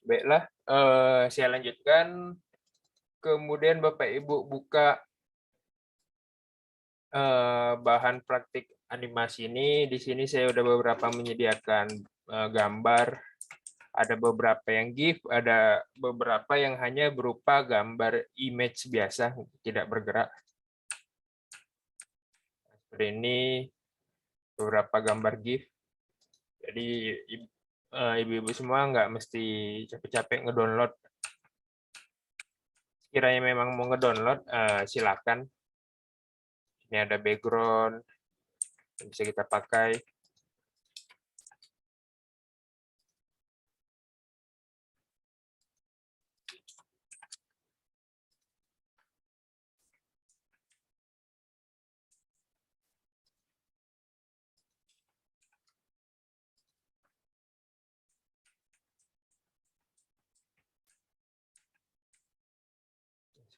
Baiklah, saya lanjutkan. Kemudian Bapak Ibu buka bahan praktik animasi ini. Di sini saya udah beberapa menyediakan gambar. Ada beberapa yang GIF, ada beberapa yang hanya berupa gambar image biasa, tidak bergerak. Seperti ini beberapa gambar GIF. Jadi ibu-ibu semua nggak mesti capek-capek ngedownload. Kiranya memang mau ngedownload, silakan. Ini ada background yang bisa kita pakai.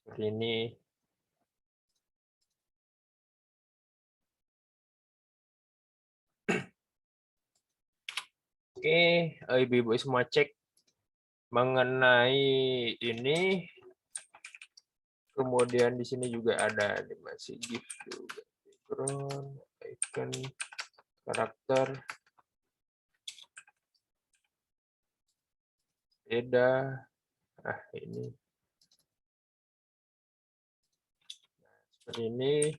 Seperti ini. Oke, ibu-ibu semua cek mengenai ini. Kemudian di sini juga ada animasi GIF juga. Background, icon, karakter, beda. Nah, ini. Seperti ini.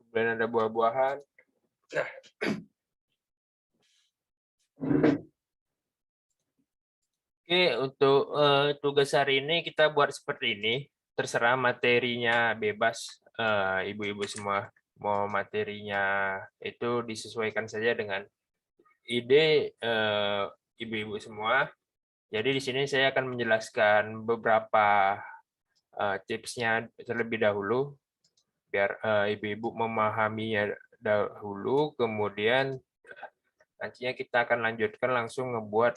Kemudian ada buah-buahan. Nah. Oke, untuk tugas hari ini kita buat seperti ini. Terserah materinya bebas, ibu-ibu semua. Mau materinya itu disesuaikan saja dengan ide ibu-ibu semua. Jadi di sini saya akan menjelaskan beberapa tipsnya terlebih dahulu, biar ibu-ibu memahaminya dahulu, kemudian nantinya kita akan lanjutkan langsung ngebuat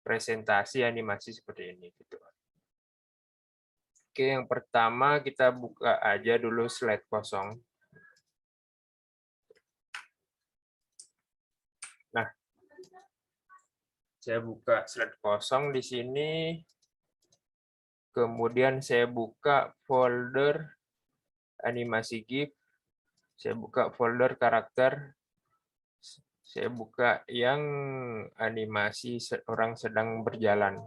presentasi animasi seperti ini. Gitu. Oke, yang pertama kita buka aja dulu slide kosong. Nah, saya buka slide kosong di sini. Kemudian saya buka folder animasi GIF. Saya buka folder karakter. Saya buka yang animasi orang sedang berjalan.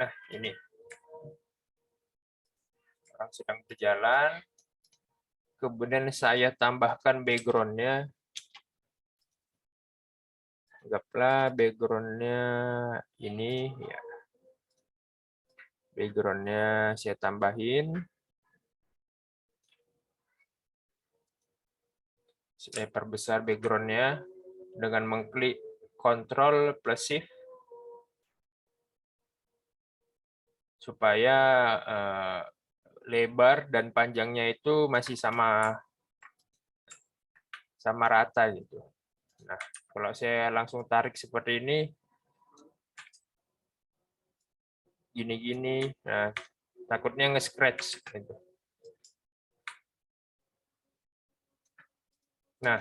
Nah, ini. Orang sedang berjalan. Kemudian saya tambahkan background-nya. Anggaplah background-nya ini. Ya. Background-nya saya tambahin. Saya perbesar background-nya dengan mengklik Ctrl plus Shift supaya lebar dan panjangnya itu masih sama rata gitu. Nah, kalau saya langsung tarik seperti ini, gini-gini, nah takutnya nge-scratch gitu. Nah,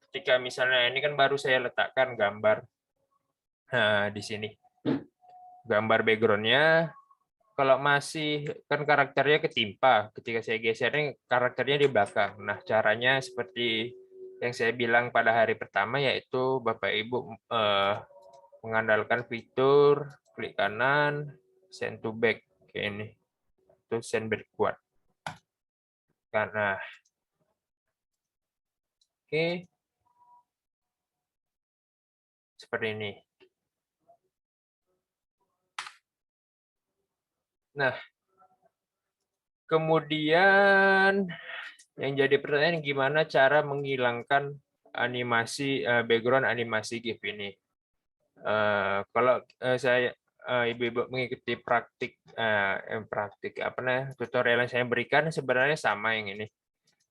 ketika misalnya ini kan baru saya letakkan gambar di sini. Gambar background-nya, kalau masih kan karakternya ketimpa, ketika saya geser ini karakternya di belakang. Nah, caranya seperti yang saya bilang pada hari pertama, yaitu Bapak Ibu mengandalkan fitur klik kanan, send to back kayak ini, itu send backward. Karena oke, seperti ini. Nah, kemudian yang jadi pertanyaan gimana cara menghilangkan animasi background animasi GIF ini. Kalau saya ibu-ibu mengikuti praktik tutorial yang saya berikan sebenarnya sama yang ini,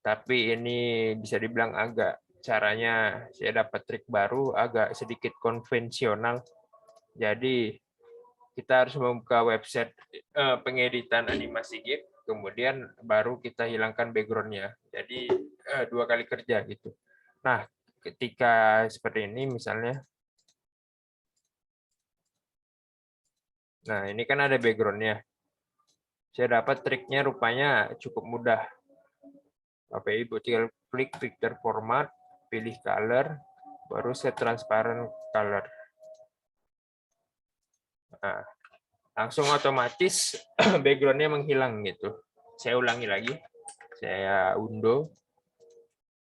tapi ini bisa dibilang agak caranya saya dapat trik baru, agak sedikit konvensional. Jadi kita harus membuka website pengeditan animasi GIF, kemudian baru kita hilangkan background-nya. Jadi 2 kali kerja gitu. Nah, ketika seperti ini misalnya, nah ini kan ada background-nya. Saya dapat triknya rupanya cukup mudah. Bapak Ibu tinggal klik picture format, pilih color, baru set transparent color. Nah, langsung otomatis background-nya menghilang gitu. Saya ulangi lagi. Saya undo,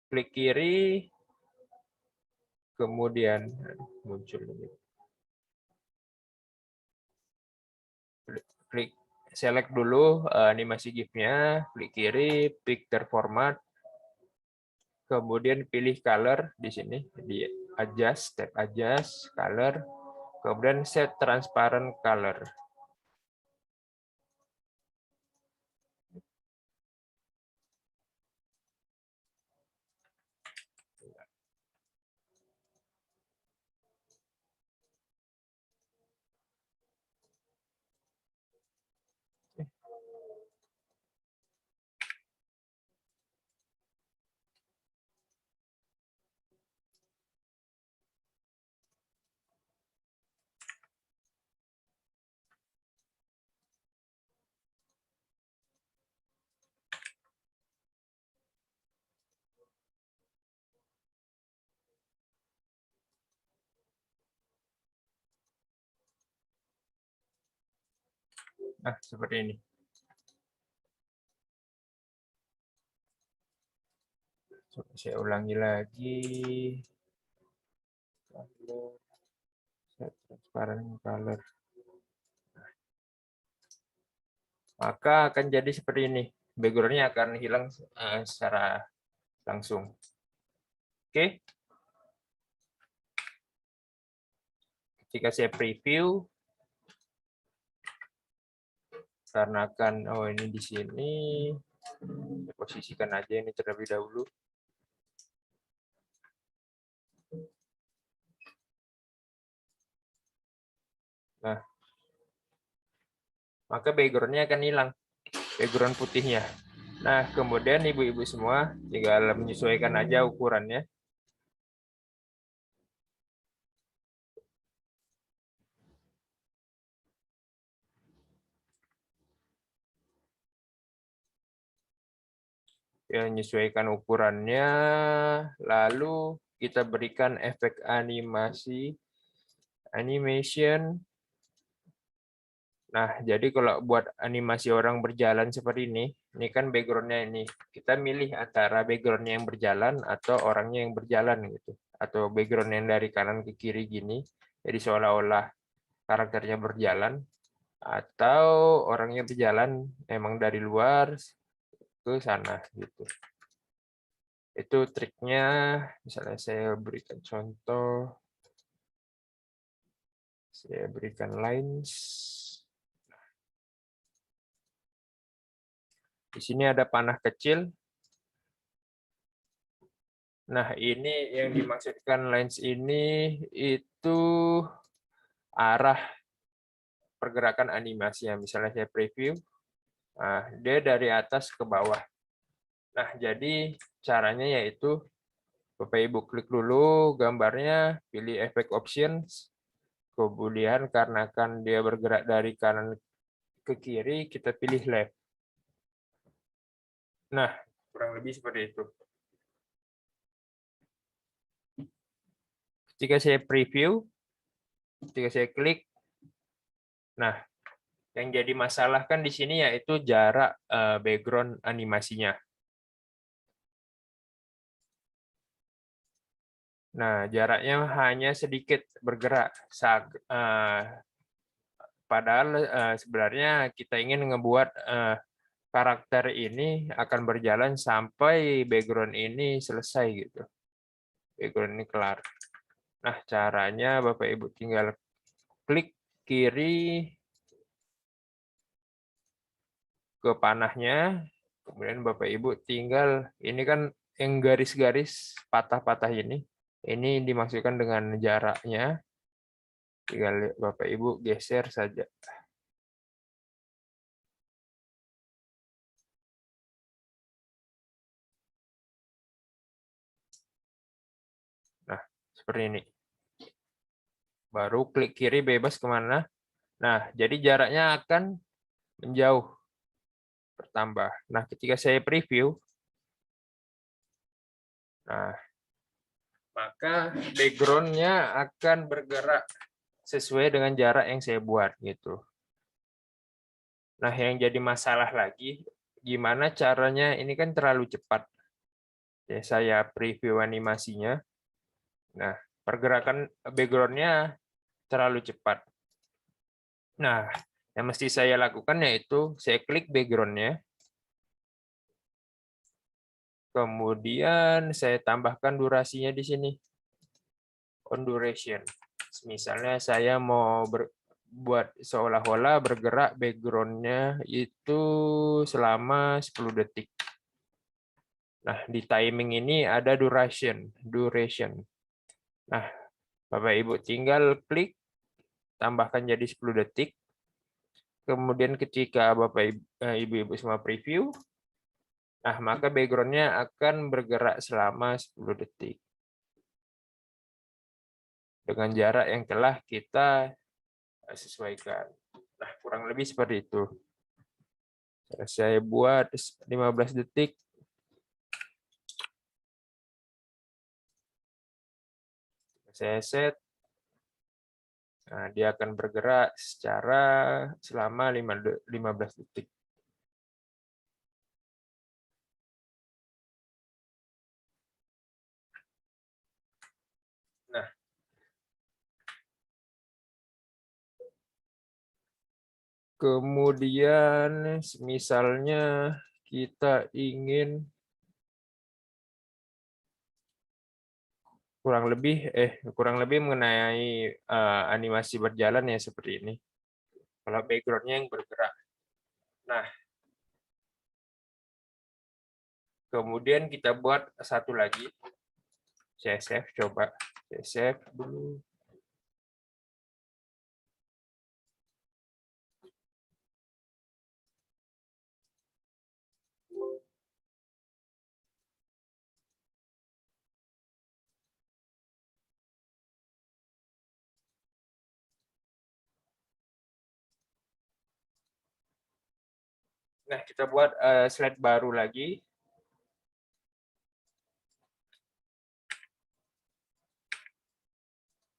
klik kiri, kemudian muncul ini. Klik select dulu animasi GIF-nya, klik kiri, picture format, kemudian pilih color di sini, di adjust, tab adjust, color, kemudian set transparent color. Nah, seperti ini. Saya ulangi lagi. Set transparent color. Maka akan jadi seperti ini. Background-nya akan hilang secara langsung. Oke. Ketika saya preview, karena kan ini di sini, saya posisikan aja ini terlebih dahulu. Nah, maka background-nya akan hilang, background putihnya. Nah, kemudian ibu-ibu semua tinggal menyesuaikan aja ukurannya. Ya, menyesuaikan ukurannya, lalu kita berikan efek animation. Nah, jadi kalau buat animasi orang berjalan seperti ini kan background-nya ini. Kita milih antara background-nya yang berjalan atau orangnya yang berjalan gitu. Atau background yang dari kanan ke kiri gini. Jadi seolah-olah karakternya berjalan. Atau orangnya berjalan emang dari luar ke sana gitu. Itu triknya, misalnya saya berikan contoh. Saya berikan lines. Di sini ada panah kecil. Nah, ini yang dimaksudkan lines ini itu arah pergerakan animasinya. Misalnya saya preview, nah, dia dari atas ke bawah. Nah, jadi caranya yaitu Bapak Ibu klik dulu gambarnya, pilih efek options, kemudian karena kan dia bergerak dari kanan ke kiri, kita pilih left. Nah, kurang lebih seperti itu. Ketika saya preview, ketika saya klik, nah, yang jadi masalah kan di sini yaitu jarak background animasinya. Nah, jaraknya hanya sedikit bergerak. Padahal sebenarnya kita ingin ngebuat karakter ini akan berjalan sampai background ini selesai gitu. Background ini kelar. Nah, caranya Bapak Ibu tinggal klik kiri ke panahnya, kemudian Bapak Ibu tinggal, ini kan yang garis-garis patah-patah ini dimaksudkan dengan jaraknya. Tinggal Bapak Ibu geser saja. Nah, seperti ini. Baru klik kiri bebas kemana. Nah, jadi jaraknya akan menjauh, bertambah. Nah, ketika saya preview, nah, maka background-nya akan bergerak sesuai dengan jarak yang saya buat gitu. Nah, yang jadi masalah lagi, gimana caranya? Ini kan terlalu cepat. Ya, saya preview animasinya. Nah, pergerakan background-nya terlalu cepat. Nah, yang mesti saya lakukan yaitu saya klik background-nya. Kemudian saya tambahkan durasinya di sini. On duration. Misalnya saya mau buat seolah-olah bergerak background-nya itu selama 10 detik. Nah, di timing ini ada duration. Nah, Bapak Ibu tinggal klik, tambahkan jadi 10 detik. Kemudian ketika Bapak Ibu semua preview, nah maka background-nya akan bergerak selama 10 detik. Dengan jarak yang telah kita sesuaikan. Nah, kurang lebih seperti itu. Saya buat 15 detik. Saya set. Nah, dia akan bergerak selama 15 detik. Nah, kemudian misalnya kita ingin kurang lebih mengenai animasi berjalan ya seperti ini. Kalau background-nya yang bergerak. Nah, kemudian kita buat satu lagi. Saya save, coba. Saya save dulu. Nah, kita buat slide baru lagi.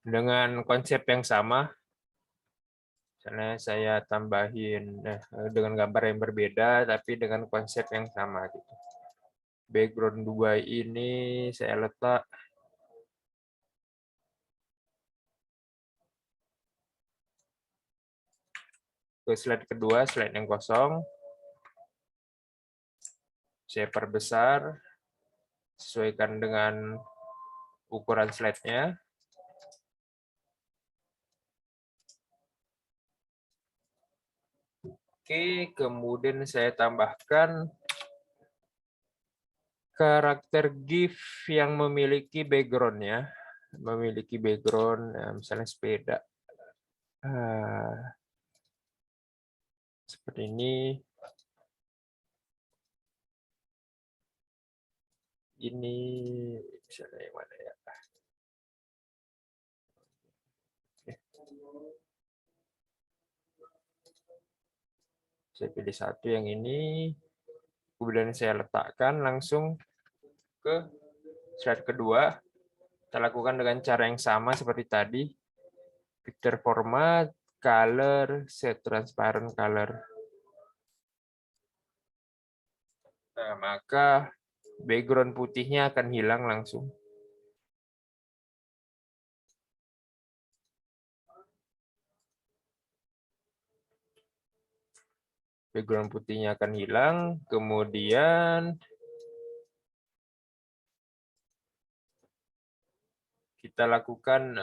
Dengan konsep yang sama. Misalnya saya tambahin dengan gambar yang berbeda, tapi dengan konsep yang sama. Gitu. Background 2 ini saya letak ke slide kedua, slide yang kosong. Saya perbesar, sesuaikan dengan ukuran slide-nya. Oke, kemudian saya tambahkan karakter GIF yang memiliki background-nya. Memiliki background, misalnya sepeda. Seperti ini. Ini misalnya yang mana ya? Saya pilih satu yang ini, kemudian saya letakkan langsung ke slide kedua. Kita lakukan dengan cara yang sama seperti tadi. Picture format, color, set transparent color. Nah, maka background putihnya akan hilang langsung. Background putihnya akan hilang, kemudian kita lakukan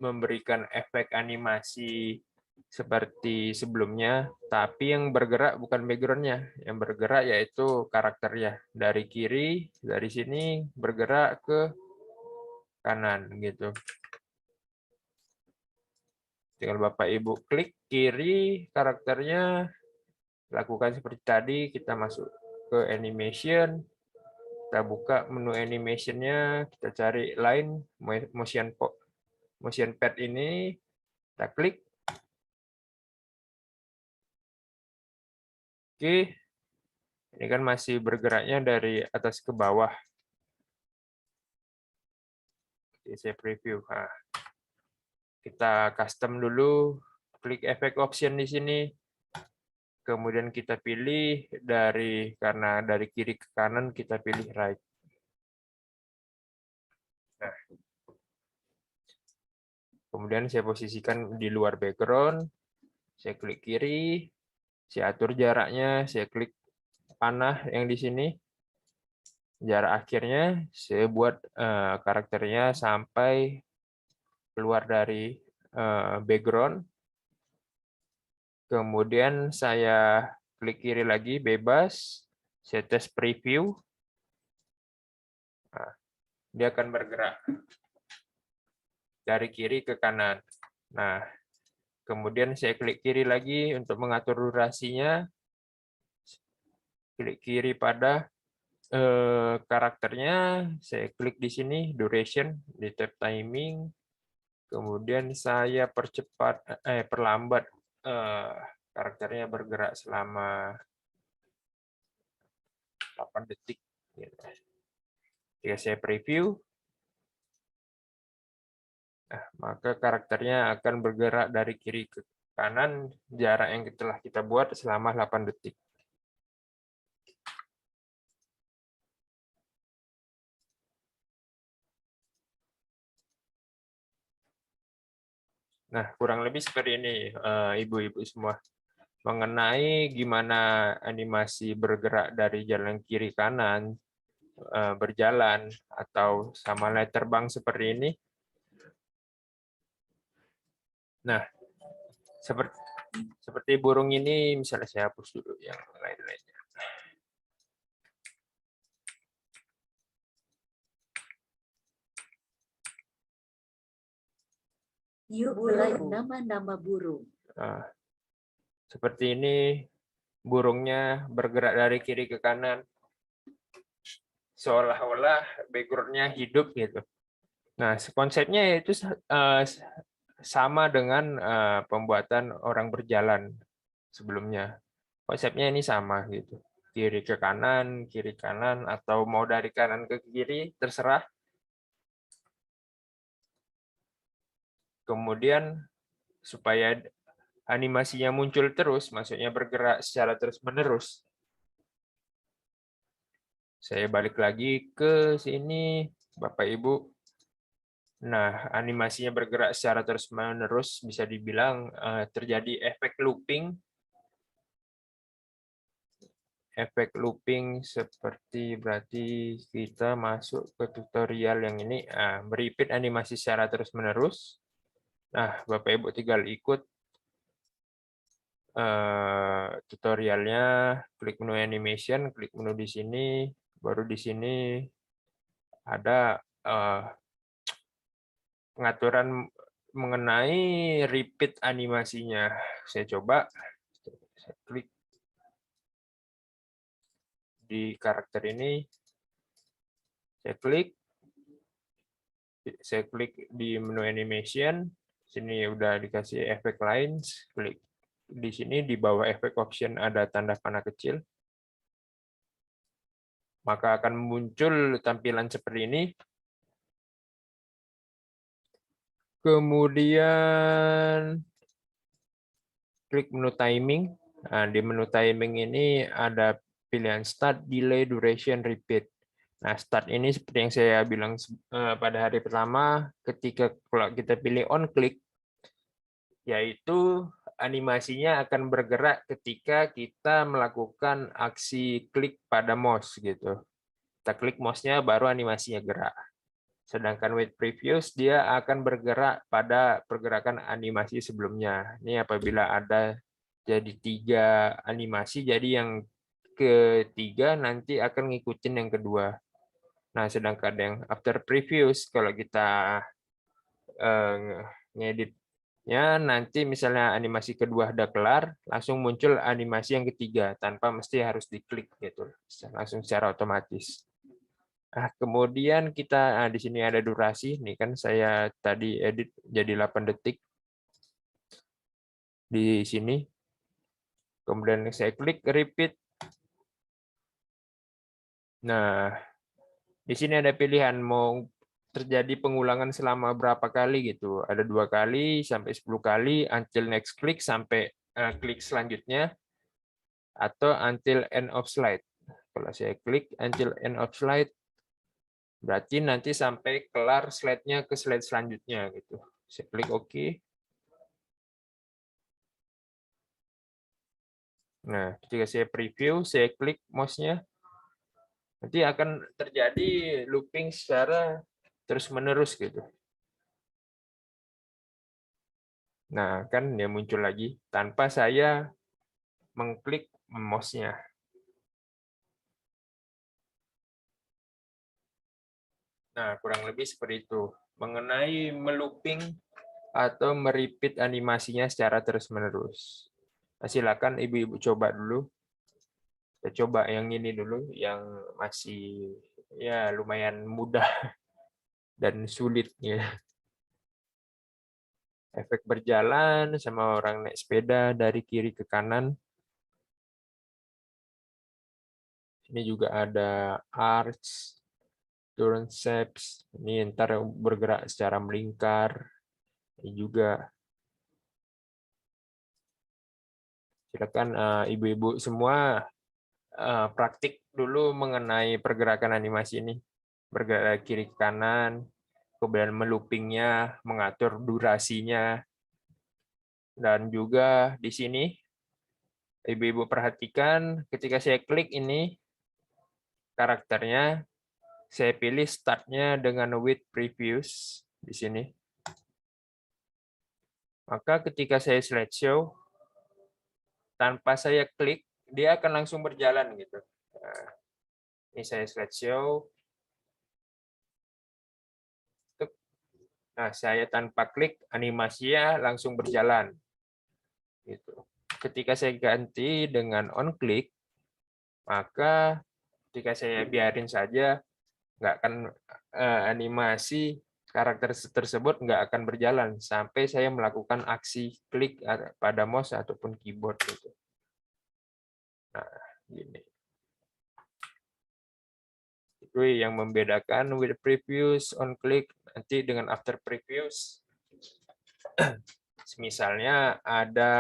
memberikan efek animasi seperti sebelumnya, tapi yang bergerak bukan background-nya, yang bergerak yaitu karakternya. Dari kiri, dari sini bergerak ke kanan gitu. Tinggal Bapak Ibu klik kiri karakternya, lakukan seperti tadi, kita masuk ke animation, kita buka menu animation-nya, kita cari line motion pad ini, kita klik. Oke, ini kan masih bergeraknya dari atas ke bawah. Oke, saya preview. Nah, kita custom dulu, klik efek option di sini. Kemudian kita pilih karena dari kiri ke kanan kita pilih right. Nah, kemudian saya posisikan di luar background, saya klik kiri, saya atur jaraknya, saya klik panah yang di sini. Jarak akhirnya saya buat karakternya sampai keluar dari background. Kemudian saya klik kiri lagi, bebas. Saya tes preview. Nah, dia akan bergerak dari kiri ke kanan. Nah, kemudian saya klik kiri lagi untuk mengatur durasinya. Klik kiri pada karakternya. Saya klik di sini, duration, di tab timing. Kemudian saya perlambat karakternya bergerak selama 8 detik. Jika saya preview, maka karakternya akan bergerak dari kiri ke kanan jarak yang telah kita buat selama 8 detik. Nah, kurang lebih seperti ini, ibu-ibu semua. Mengenai gimana animasi bergerak dari jalan kiri kanan, berjalan, atau sama layar terbang seperti ini. Nah, seperti burung ini, misalnya saya hapus dulu yang lain-lainnya. Yuk mulai nama-nama burung. Nah, seperti ini, burungnya bergerak dari kiri ke kanan. Seolah-olah background-nya hidup gitu. Nah, konsepnya itu sama dengan pembuatan orang berjalan sebelumnya. Konsepnya ini sama gitu. Kiri ke kanan, atau mau dari kanan ke kiri, terserah. Kemudian supaya animasinya muncul terus, maksudnya bergerak secara terus-menerus. Saya balik lagi ke sini, Bapak Ibu. Nah, animasinya bergerak secara terus-menerus, bisa dibilang terjadi efek looping. Efek looping seperti berarti kita masuk ke tutorial yang ini, repeat animasi secara terus-menerus. Nah, Bapak Ibu tinggal ikut tutorialnya, klik menu animation, klik menu di sini, baru di sini ada pengaturan mengenai repeat animasinya. Saya coba, saya klik di karakter ini, saya klik di menu animation, sini udah dikasih efek lines, klik di sini di bawah efek option ada tanda panah kecil, maka akan muncul tampilan seperti ini. Kemudian klik menu timing. Nah, di menu timing ini ada pilihan start, delay, duration, repeat. Nah, start ini seperti yang saya bilang pada hari pertama, ketika kalau kita pilih on click, yaitu animasinya akan bergerak ketika kita melakukan aksi klik pada mouse gitu. Kita klik mouse-nya baru animasinya gerak. Sedangkan with previous dia akan bergerak pada pergerakan animasi sebelumnya. Ini apabila ada jadi 3 animasi, jadi yang ketiga nanti akan ngikutin yang kedua. Nah, sedangkan yang after previous kalau kita ngedit Ya, nanti misalnya animasi kedua udah kelar, langsung muncul animasi yang ketiga tanpa mesti harus diklik gitu, langsung secara otomatis. Nah, kemudian kita di sini ada durasi, nih kan saya tadi edit jadi 8 detik di sini. Kemudian saya klik repeat. Nah, di sini ada pilihan mau terjadi pengulangan selama berapa kali gitu. Ada 2 kali sampai 10 kali, until next click sampai klik selanjutnya, atau until end of slide. Kalau saya klik until end of slide, berarti nanti sampai kelar slide-nya ke slide selanjutnya gitu. Saya klik OK. Nah, ketika saya preview, saya klik mouse-nya, nanti akan terjadi looping secara terus-menerus gitu. Nah, kan dia muncul lagi tanpa saya mengklik mouse-nya. Nah, kurang lebih seperti itu. Mengenai melooping atau merepeat animasinya secara terus-menerus. Nah, silakan ibu-ibu coba dulu. Kita coba yang ini dulu, yang masih ya lumayan mudah dan sulit ya. Efek berjalan sama orang naik sepeda dari kiri ke kanan. Ini juga ada arch, turn shapes. Ini ntar bergerak secara melingkar. Ini juga. Silakan ibu-ibu semua praktik dulu mengenai pergerakan animasi ini. Bergerak kiri ke kanan, kemudian meloopingnya, mengatur durasinya, dan juga di sini ibu-ibu perhatikan ketika saya klik ini karakternya, saya pilih startnya dengan with previews di sini. Maka ketika saya slideshow, tanpa saya klik, dia akan langsung berjalan gitu. Nah, ini saya slideshow. Nah, saya tanpa klik, animasinya langsung berjalan. Gitu. Ketika saya ganti dengan on click, maka ketika saya biarin saja, nggak akan animasi karakter tersebut nggak akan berjalan sampai saya melakukan aksi klik pada mouse ataupun keyboard gitu. Nah, gini. Itu yang membedakan with previews, on click, nanti dengan after previews. Misalnya ada,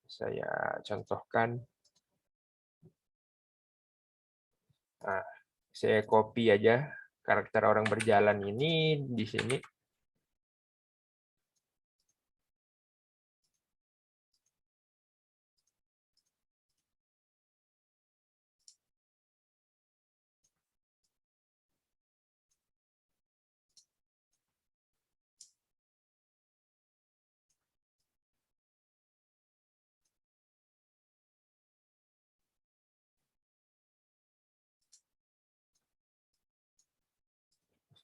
saya contohkan, nah, saya copy aja karakter orang berjalan ini di sini.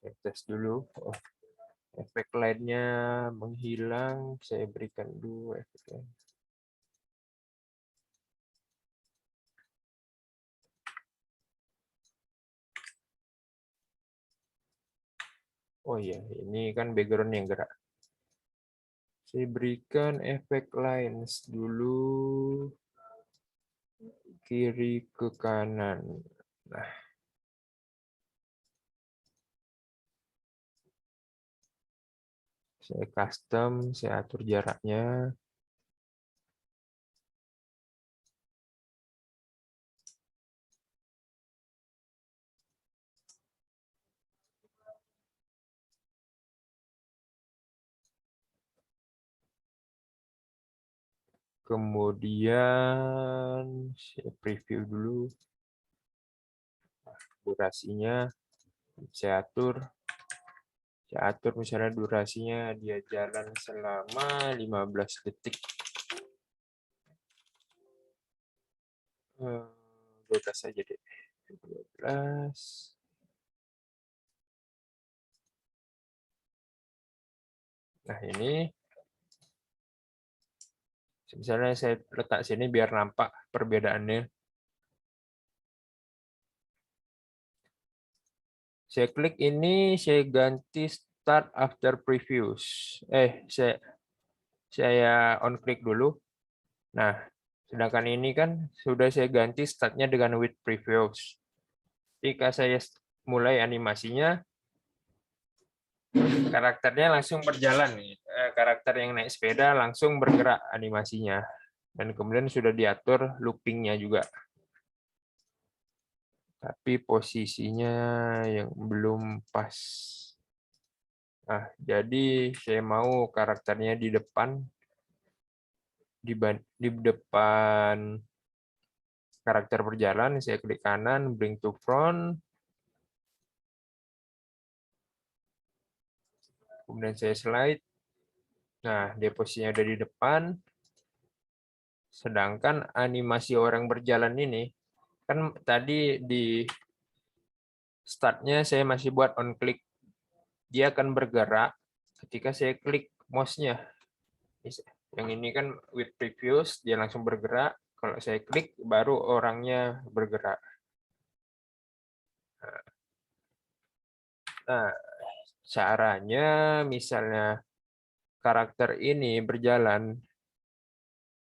Saya tes dulu. Oh, efek lainnya menghilang. Saya berikan dulu efeknya. Oh iya, ini kan background yang gerak. Saya berikan efek lines dulu. Kiri ke kanan. Nah, saya custom, saya atur jaraknya. Kemudian saya preview dulu. Durasinya saya atur. Saya atur misalnya durasinya dia jalan selama 15 detik. 12 saja deh. 12. Nah, ini misalnya saya letak sini biar nampak perbedaannya. Saya klik ini, saya ganti start after previews. Saya on klik dulu. Nah, sedangkan ini kan sudah saya ganti startnya dengan with previews. Jika saya mulai animasinya, karakternya langsung berjalan. Karakter yang naik sepeda langsung bergerak animasinya. Dan kemudian sudah diatur loopingnya juga. Tapi posisinya yang belum pas. Nah, jadi saya mau karakternya di depan, di depan karakter berjalan. Saya klik kanan, bring to front. Kemudian saya slide. Nah, dia posisinya ada di depan. Sedangkan animasi orang berjalan ini, kan tadi di startnya saya masih buat on click. Dia akan bergerak ketika saya klik mouse-nya. Yang ini kan with previews, dia langsung bergerak. Kalau saya klik, baru orangnya bergerak. Nah, caranya misalnya karakter ini berjalan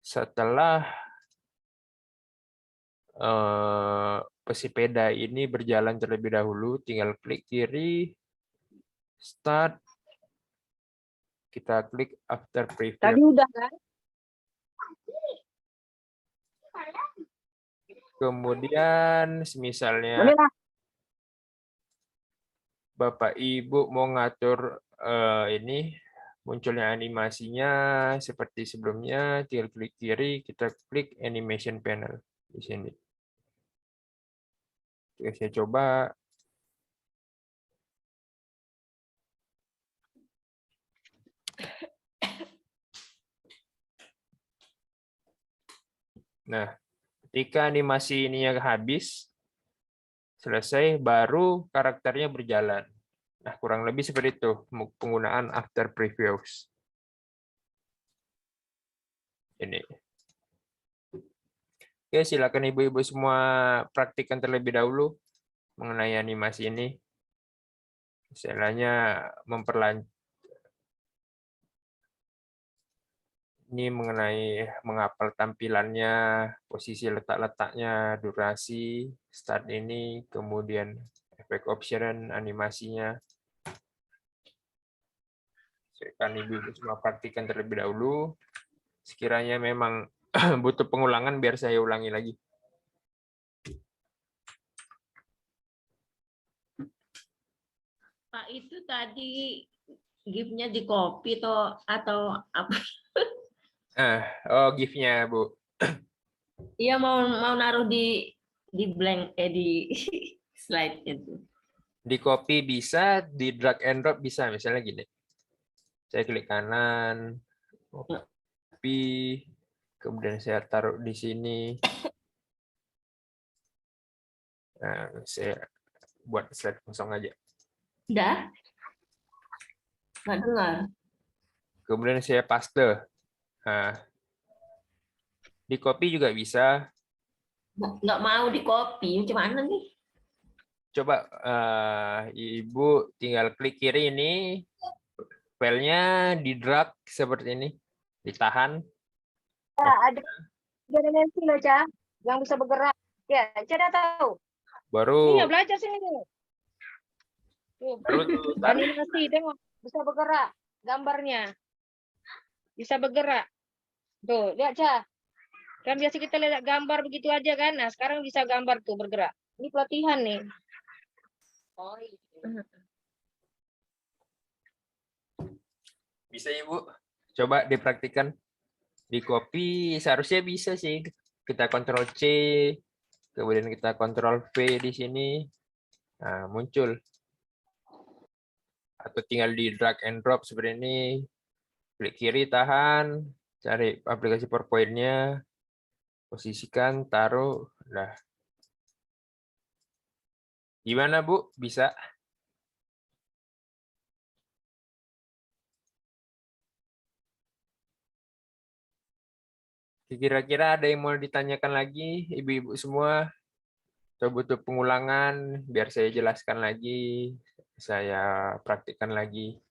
setelah pesepeda ini berjalan terlebih dahulu, tinggal klik kiri, start, kita klik after preview. Tadi udah kan? Kemudian misalnya Boleh lah. Bapak Ibu mau ngatur ini munculnya animasinya seperti sebelumnya, tinggal klik kiri, kita klik animation panel di sini. Oke, saya coba. Nah, ketika animasi ini habis, selesai, baru karakternya berjalan. Nah, kurang lebih seperti itu penggunaan after previews. Ini. Oke, silakan ibu-ibu semua praktikkan terlebih dahulu mengenai animasi ini. Istilahnya ini mengenai menghafal tampilannya, posisi letak-letaknya, durasi, start ini, kemudian efek option, animasinya. Silakan ibu-ibu semua praktikkan terlebih dahulu. Sekiranya memang butuh pengulangan, biar saya ulangi lagi. Pak, itu tadi GIF-nya di copy atau apa? GIF-nya, Bu. Iya, mau naruh di blank di slide itu. Di copy bisa, di drag and drop bisa. Misalnya gini. Saya klik kanan, copy, kemudian saya taruh di sini. Nah, saya buat slide kosong aja. Udah? Nggak dengar. Kemudian saya paste. Nah, di copy juga bisa. Nggak mau di copy, gimana nih? Coba Ibu tinggal klik kiri ini, filenya di drag seperti ini, ditahan. Ada dimensi loh, Ca, yang bisa bergerak. Ya, Ca udah tahu. Baru Iya, belajar sini nih. baru Animasi, tengok. Bisa bergerak gambarnya. Bisa bergerak. Tuh, lihat, Ca. Kan biasa kita lihat gambar begitu aja kan. Nah, sekarang bisa gambar tuh bergerak. Ini pelatihan nih. Oh, iya. bisa Ibu. Coba dipraktikkan. Di copy seharusnya bisa sih. Kita Ctrl C, kemudian kita Ctrl V di sini. Nah, muncul. Atau tinggal di drag and drop seperti ini. Klik kiri, tahan, cari aplikasi PowerPoint-nya, posisikan, taruh. Nah, gimana Bu? Bisa? Kira-kira ada yang mau ditanyakan lagi, ibu-ibu semua? Atau butuh pengulangan, biar saya jelaskan lagi, saya praktikkan lagi.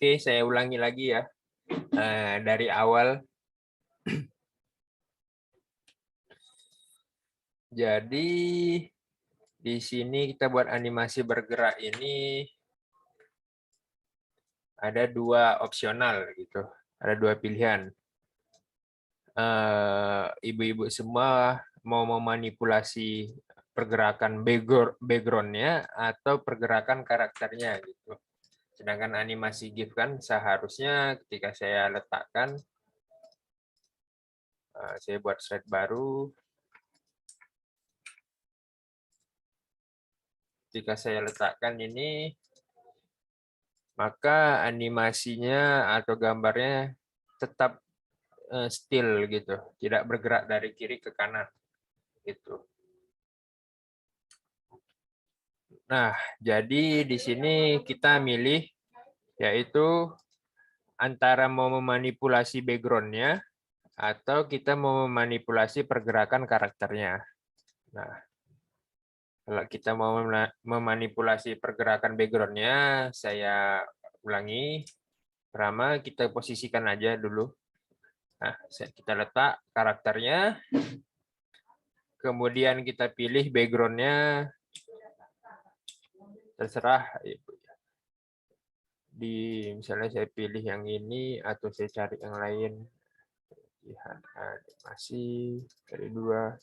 Oke, saya ulangi lagi ya. Dari awal. Jadi, di sini kita buat animasi bergerak ini ada 2 opsional gitu. Ada 2 pilihan. Ibu-ibu semua mau memanipulasi pergerakan background-nya atau pergerakan karakternya gitu. Sedangkan animasi GIF kan seharusnya ketika saya letakkan, saya buat slide baru. Ketika saya letakkan ini, maka animasinya atau gambarnya tetap still gitu, tidak bergerak dari kiri ke kanan gitu. Nah, jadi di sini kita milih yaitu antara mau memanipulasi background-nya atau kita mau memanipulasi pergerakan karakternya. Nah, kalau kita mau memanipulasi pergerakan background-nya, saya ulangi. Pertama, kita posisikan aja dulu. Nah, kita letak karakternya. Kemudian kita pilih background-nya. Terserah. Misalnya saya pilih yang ini, atau saya cari yang lain. Lihat animasi dari 2.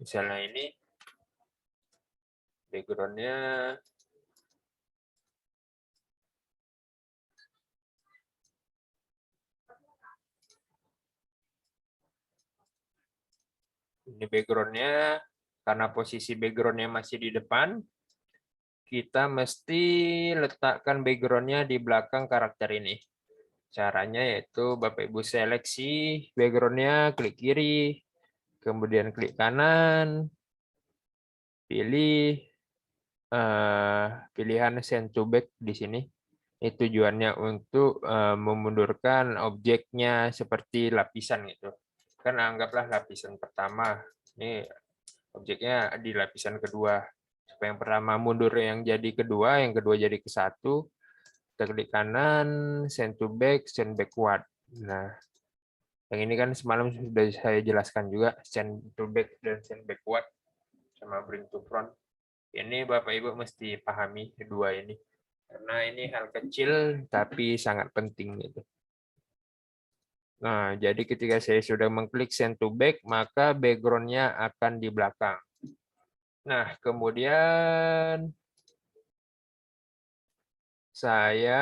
Misalnya ini background-nya ini background-nya, karena posisi background-nya masih di depan, kita mesti letakkan background-nya di belakang karakter ini. Caranya yaitu Bapak Ibu seleksi background-nya, klik kiri, kemudian klik kanan, pilih pilihan send to back di sini. Ini tujuannya untuk memundurkan objeknya seperti lapisan gitu. Kan anggaplah lapisan pertama. Ini objeknya di lapisan kedua. Supaya yang pertama mundur yang jadi kedua, yang kedua jadi ke satu. Kita klik kanan, send to back, send backward. Nah, yang ini kan semalam sudah saya jelaskan juga, send to back dan send backward sama bring to front. Ini Bapak Ibu mesti pahami kedua ini. Karena ini hal kecil tapi sangat penting gitu. Nah, jadi ketika saya sudah mengklik send to back, maka background-nya akan di belakang. Nah, kemudian saya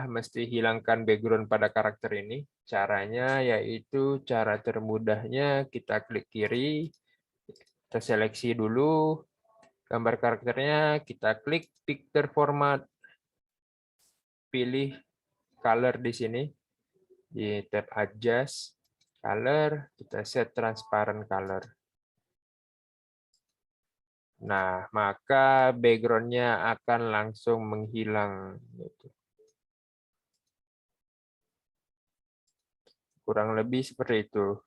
mesti hilangkan background pada karakter ini. Caranya yaitu cara termudahnya kita klik kiri, kita seleksi dulu gambar karakternya, kita klik picture format, pilih color di sini, di tab adjust color, kita set transparent color. Nah, maka background-nya akan langsung menghilang. Kurang lebih seperti itu.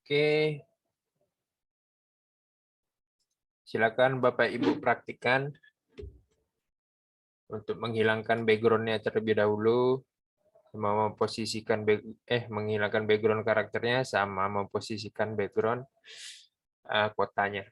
Oke, silakan Bapak Ibu praktikkan untuk menghilangkan background-nya terlebih dahulu, sama memposisikan menghilangkan background karakternya sama memposisikan background kotanya.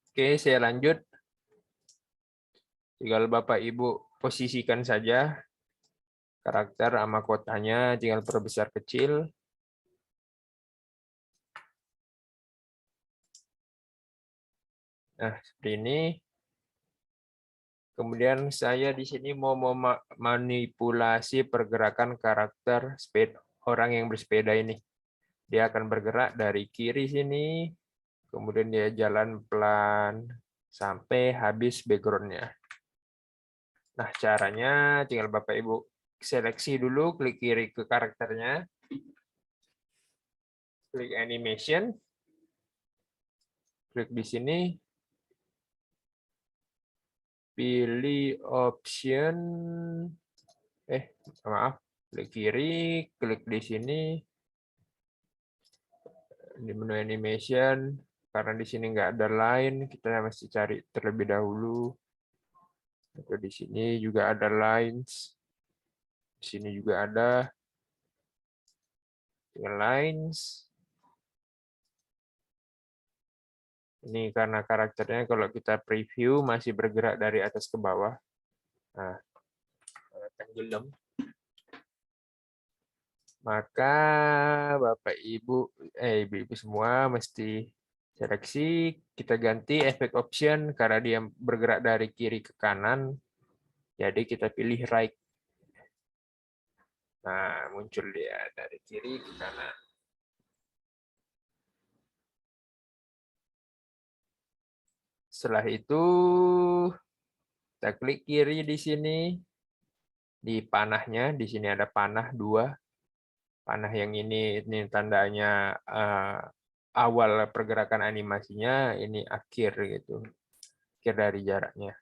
Oke, saya lanjut. Tinggal Bapak Ibu posisikan saja karakter sama kotanya, tinggal perbesar kecil. Nah, seperti ini. Kemudian saya di sini mau memanipulasi pergerakan karakter orang yang bersepeda ini. Dia akan bergerak dari kiri sini, kemudian dia jalan pelan sampai habis background-nya. Nah, caranya tinggal Bapak Ibu seleksi dulu, klik kiri ke karakternya, klik animation, klik di sini, pilih option, maaf, klik kiri, klik di sini, di menu animation, karena di sini nggak ada line, kita mesti cari terlebih dahulu. Atau di sini juga ada lines, di sini juga ada lines. Ini karena karakternya kalau kita preview masih bergerak dari atas ke bawah. Nah, tenggelam. Maka Bapak Ibu, Ibu-ibu semua mesti seleksi, kita ganti efek option karena dia bergerak dari kiri ke kanan. Jadi kita pilih right. Nah, muncul dia dari kiri ke kanan. Setelah itu, kita klik kiri di sini, di panahnya. Di sini ada panah 2. Panah yang ini tandanya awal pergerakan animasinya, ini akhir gitu. Akhir dari jaraknya.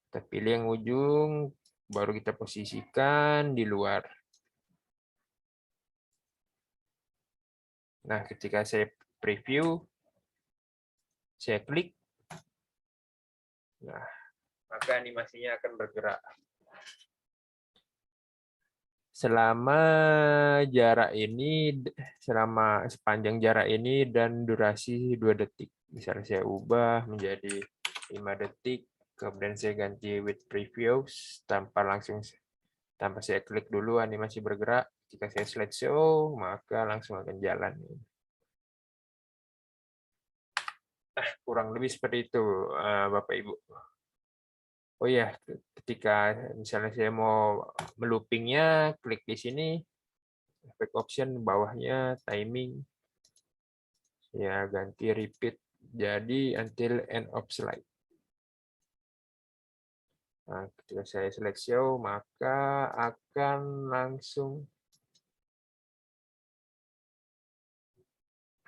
Kita pilih yang ujung, baru kita posisikan di luar. Nah, ketika saya preview, saya klik, nah, maka animasinya akan bergerak. Selama sepanjang jarak ini dan durasi 2 detik. Misalnya saya ubah menjadi 5 detik, kemudian saya ganti with previews tanpa saya klik dulu animasi bergerak. Jika saya slideshow, maka langsung akan jalan. Kurang lebih seperti itu, Bapak Ibu. Oh ya, ketika misalnya saya mau meloopingnya, klik di sini, efek option bawahnya timing, ya ganti repeat jadi until end of slide. Nah, ketika saya select show, maka akan langsung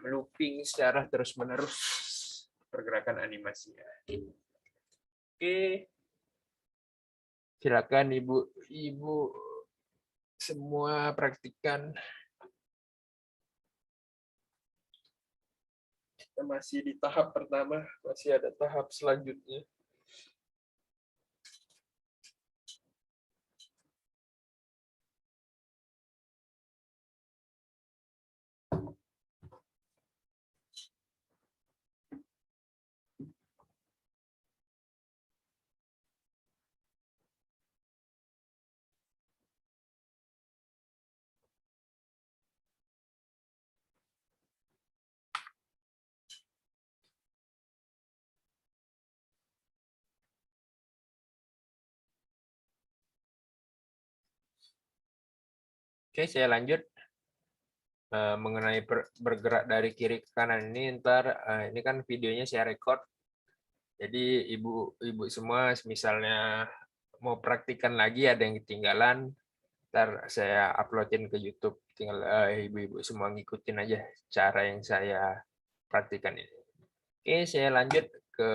looping secara terus-menerus pergerakan animasinya. Oke, silakan ibu-ibu semua praktikkan. Kita masih di tahap pertama, masih ada tahap selanjutnya. Oke, saya lanjut. Mengenai bergerak dari kiri ke kanan ini, ntar ini kan videonya saya record. Jadi ibu-ibu semua misalnya mau praktikan lagi ada yang ketinggalan, ntar saya uploadin ke YouTube. Tinggal ibu-ibu semua ngikutin aja cara yang saya praktikan ini. Oke, saya lanjut ke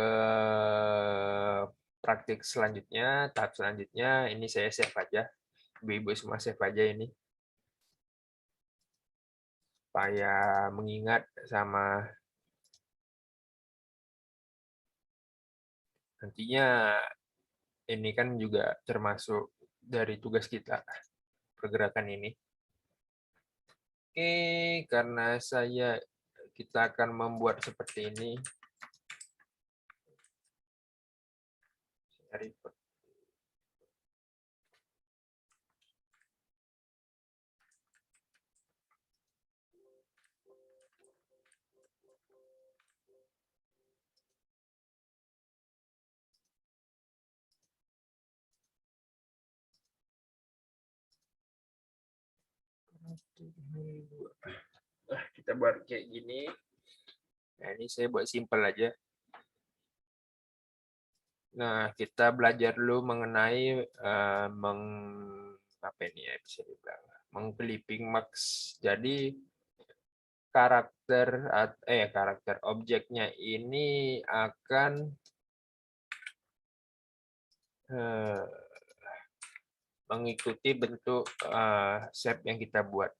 praktik selanjutnya, tahap selanjutnya. Ini saya save aja. Ibu-ibu semua save aja ini. Supaya mengingat sama nantinya ini kan juga termasuk dari tugas kita, pergerakan ini. Oke, karena kita akan membuat seperti ini. Kita buat kayak gini. Nah, ini saya buat simpel aja. Nah, kita belajar dulu mengenai apa ini ya, bisa dibilang meng-clipping max. Jadi karakter objeknya ini akan mengikuti bentuk shape yang kita buat.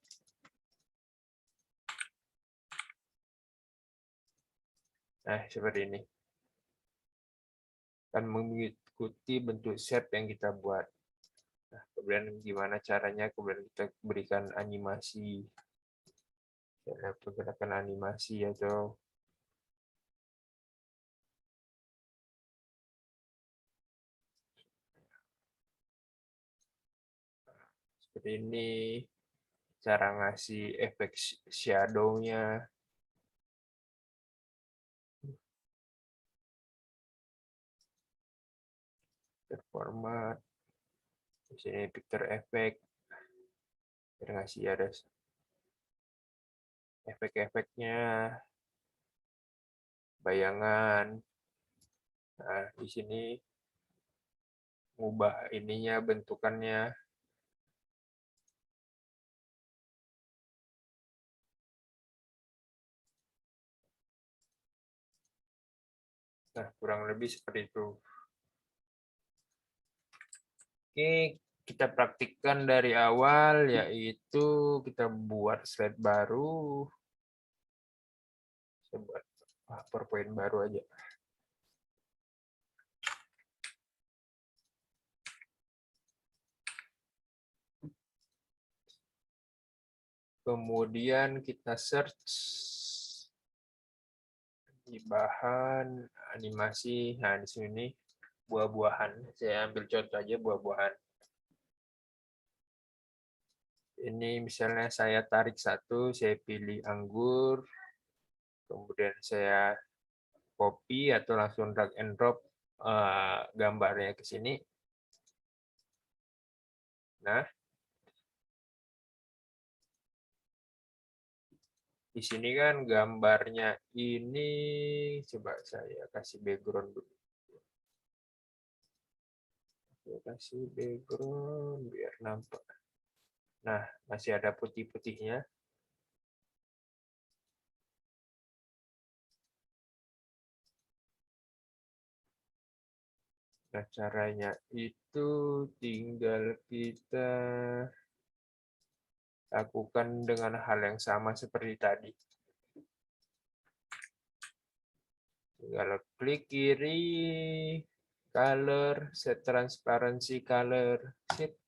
Nah, seperti ini. Akan mengikuti bentuk shape yang kita buat. Nah, kemudian gimana caranya? Kemudian kita berikan animasi, pergerakan animasi atau seperti ini. Cara ngasih efek shadow-nya. Format. Di sini picture effect. Ngasih ada efek-efeknya, bayangan. Nah, di sini ngubah ininya, bentukannya. Nah, kurang lebih seperti itu. Oke, kita praktikkan dari awal, yaitu kita buat slide baru. Saya buat PowerPoint baru aja. Kemudian kita search di bahan animasi. Nah, di sini buah-buahan. Saya ambil contoh aja buah-buahan. Ini misalnya saya tarik satu, saya pilih anggur. Kemudian saya copy atau langsung drag and drop gambarnya ke sini. Nah, di sini kan gambarnya ini, coba saya kasih background dulu. Saya kasih background biar nampak. Nah, masih ada putih-putihnya. Nah, caranya itu tinggal kita lakukan dengan hal yang sama seperti tadi. Tinggal klik kiri, color, set transparency color, set.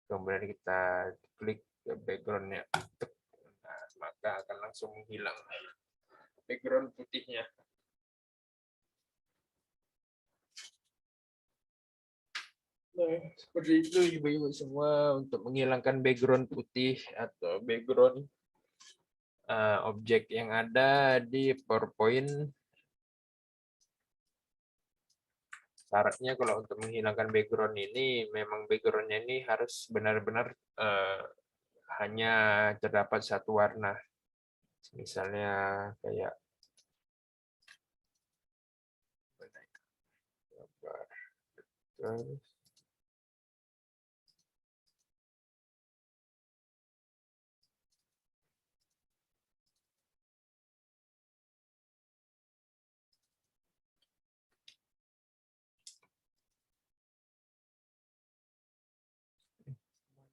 Kemudian kita klik ke background-nya. Nah, maka akan langsung menghilang background putihnya. Nah, seperti itu ibu-ibu semua untuk menghilangkan background putih atau background objek yang ada di PowerPoint. Syaratnya kalau untuk menghilangkan background ini, memang background-nya ini harus benar-benar hanya terdapat satu warna. Misalnya kayak terus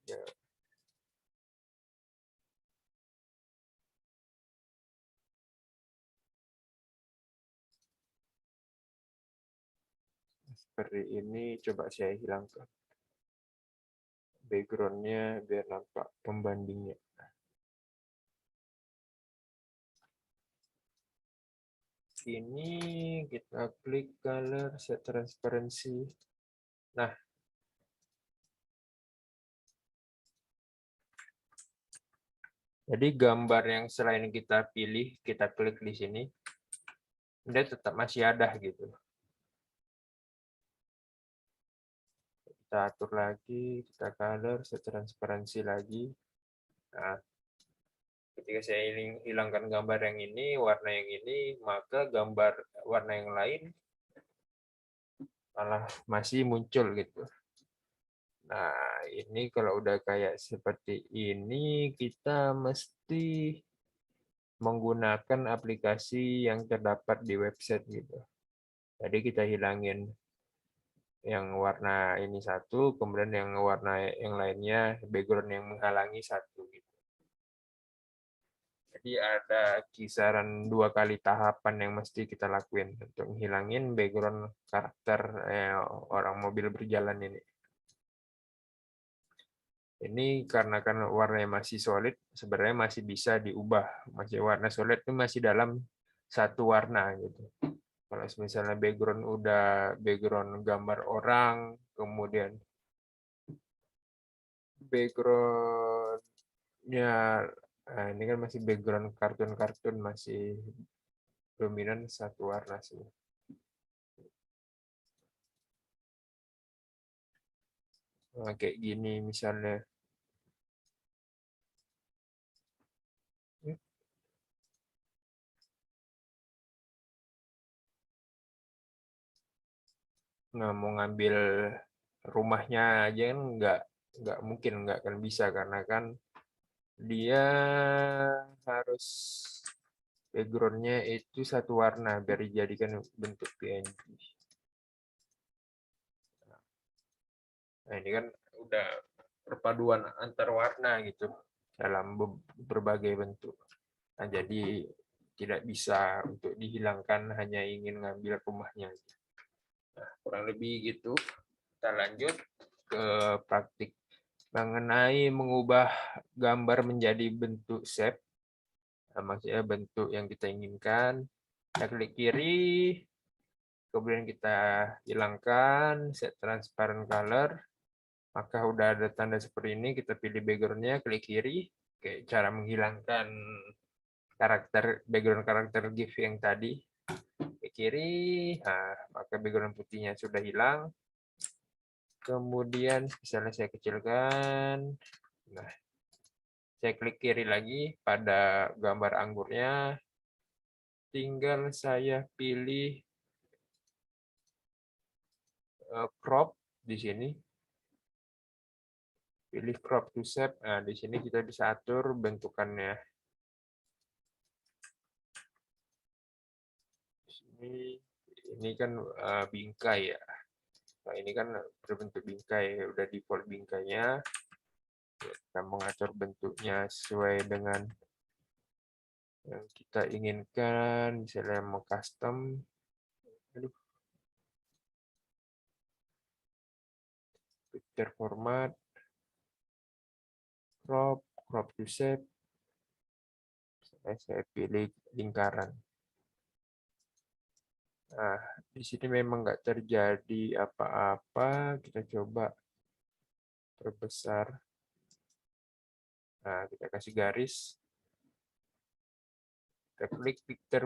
ya, seperti ini. Coba saya hilangkan background-nya biar nampak pembandingnya. Ini kita klik color, set transparency. Nah, jadi gambar yang selain kita pilih, kita klik di sini, dia tetap masih ada gitu. Kita atur lagi, kita color, set transparency lagi. Nah, ketika saya hilangkan gambar yang ini, warna yang ini, maka gambar warna yang lain malah masih muncul gitu. Nah, ini kalau udah kayak seperti ini, kita mesti menggunakan aplikasi yang terdapat di website gitu. Jadi kita hilangin yang warna ini satu, kemudian yang warna yang lainnya, background yang menghalangi satu gitu. Jadi ada kisaran 2 kali tahapan yang mesti kita lakuin untuk menghilangin background karakter orang mobil berjalan ini. Ini karena kan warnanya masih solid, sebenarnya masih bisa diubah. Masih warna solid itu masih dalam satu warna gitu. Kalau misalnya background udah background gambar orang, kemudian backgroundnya, nah ini kan masih background kartun-kartun, masih dominan satu warna sih. Nah, kayak gini misalnya. Nah, mau ngambil rumahnya aja kan nggak mungkin, nggak akan bisa karena kan dia harus backgroundnya itu satu warna biar dijadikan bentuk PNG. Nah, ini kan udah perpaduan antar warna gitu dalam berbagai bentuk. Nah, jadi tidak bisa untuk dihilangkan hanya ingin ngambil rumahnya. Nah, kurang lebih gitu. Kita lanjut ke praktik mengenai mengubah gambar menjadi bentuk shape. Nah, maksudnya bentuk yang kita inginkan. Kita klik kiri, kemudian kita hilangkan set transparent color. Maka udah ada tanda seperti ini, kita pilih background-nya, klik kiri. Kayak cara menghilangkan karakter background karakter GIF yang tadi. Klik kiri, nah, maka background putihnya sudah hilang. Kemudian misalnya saya kecilkan. Nah, saya klik kiri lagi pada gambar anggurnya. Tinggal saya pilih crop di sini. Pilih crop to shape. Nah, di sini kita bisa atur bentukannya. Ini kan bingkai ya. Nah, ini kan berbentuk bingkai, udah default bingkainya. Kita mengatur bentuknya sesuai dengan yang kita inginkan, misalnya mau custom. Picture format, crop to shape. Saya pilih lingkaran. Nah, di sini memang nggak terjadi apa-apa. Kita coba perbesar. Nah, kita kasih garis. Kita klik picture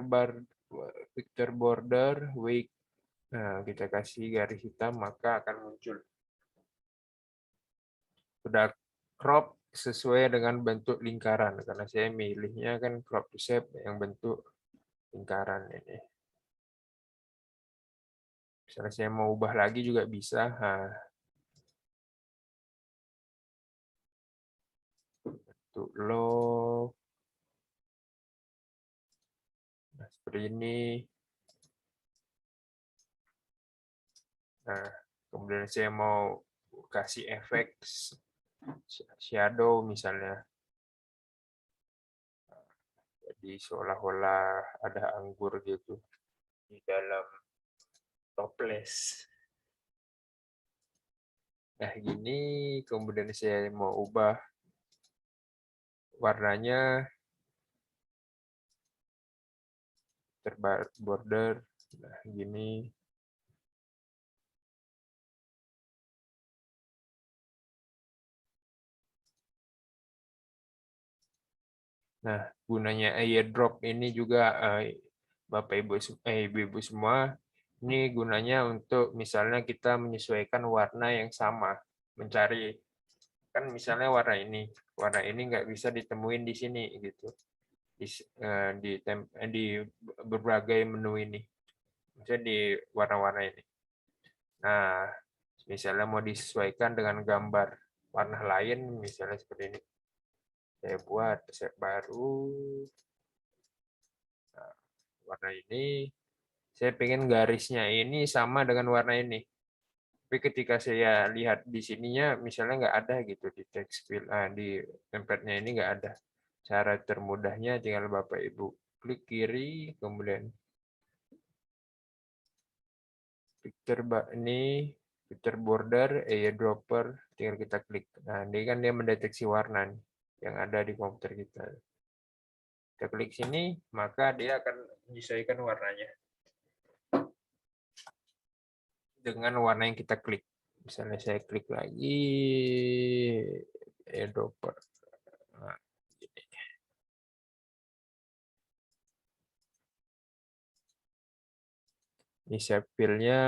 border, weight. Nah, kita kasih garis hitam, maka akan muncul. Sudah crop, sesuai dengan bentuk lingkaran, karena saya milihnya kan crop to shape yang bentuk lingkaran ini. Misalnya saya mau ubah lagi juga bisa. Nah, bentuk low. Nah, seperti ini. Nah, kemudian saya mau kasih efek shadow misalnya. Jadi seolah-olah ada anggur gitu di dalam toples. Nah, gini kemudian saya mau ubah warnanya border. Nah, gini. Nah, gunanya airdrop ini juga Bapak Ibu semua, ini gunanya untuk misalnya kita menyesuaikan warna yang sama, mencari kan misalnya warna ini nggak bisa ditemuin di sini gitu, di berbagai menu ini, misalnya di warna-warna ini. Nah, misalnya mau disesuaikan dengan gambar warna lain, misalnya seperti ini. Saya buat set baru. Nah, warna ini, saya pengen garisnya ini sama dengan warna ini. Tapi ketika saya lihat di sininya, misalnya nggak ada gitu di text field, di template-nya ini nggak ada. Cara termudahnya tinggal Bapak Ibu klik kiri, kemudian picture border, airdropper, tinggal kita klik. Nah, ini kan dia mendeteksi warna nih, yang ada di komputer kita. Kita klik sini, maka dia akan menyesuaikan warnanya dengan warna yang kita klik. Misalnya saya klik lagi airdropper. Nah, ini shape fill-nya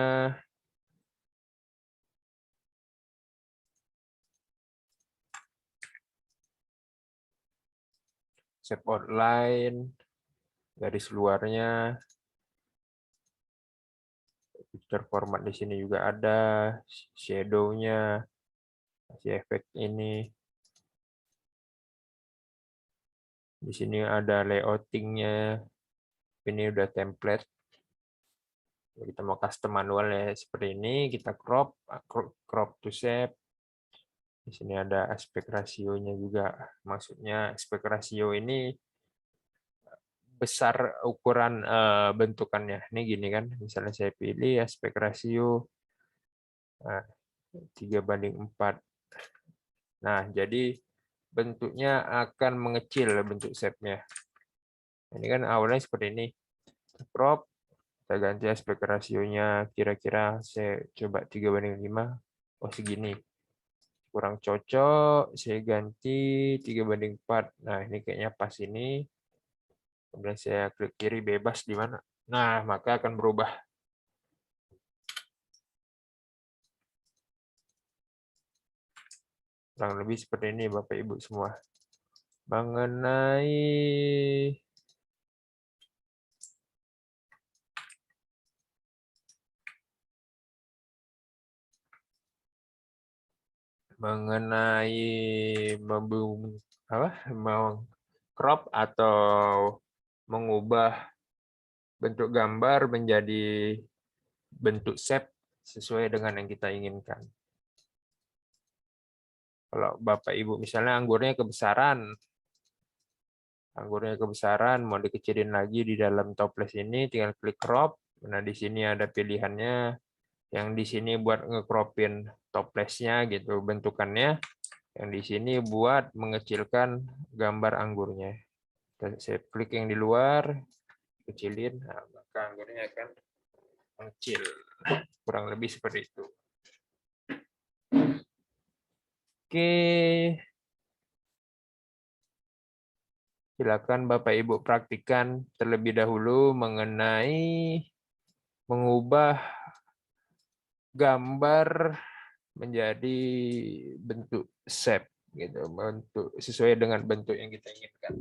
shape outline, garis luarnya, picture format di sini juga ada, shadow-nya, kasih efek ini. Di sini ada layouting-nya. Ini udah template. Kita mau custom manualnya seperti ini, kita crop to shape. Di sini ada aspek rasionya juga. Maksudnya aspek rasio ini besar ukuran bentukannya. Ini gini kan, misalnya saya pilih aspek rasio 3:4. Nah, jadi bentuknya akan mengecil bentuk shape-nya. Ini kan awalnya seperti ini. Crop, kita ganti aspek rasionya, kira-kira saya coba 3:5. Oh, segini. Kurang cocok, saya ganti 3:4. Nah, ini kayaknya pas ini. Kemudian saya klik kiri bebas di mana. Nah, maka akan berubah. Kurang lebih seperti ini Bapak Ibu semua. Mengenai crop atau mengubah bentuk gambar menjadi bentuk shape sesuai dengan yang kita inginkan. Kalau Bapak Ibu misalnya anggurnya kebesaran mau dikecilin lagi di dalam toples ini, tinggal klik crop. Nah, di sini ada pilihannya. Yang di sini buat ngecropin toplesnya gitu bentukannya. Yang di sini buat mengecilkan gambar anggurnya. Saya klik yang di luar, kecilin, nah, maka anggurnya akan mengecil. Kurang lebih seperti itu. Oke. Silakan Bapak Ibu praktikkan terlebih dahulu mengenai mengubah gambar menjadi bentuk shape gitu, bentuk sesuai dengan bentuk yang kita inginkan.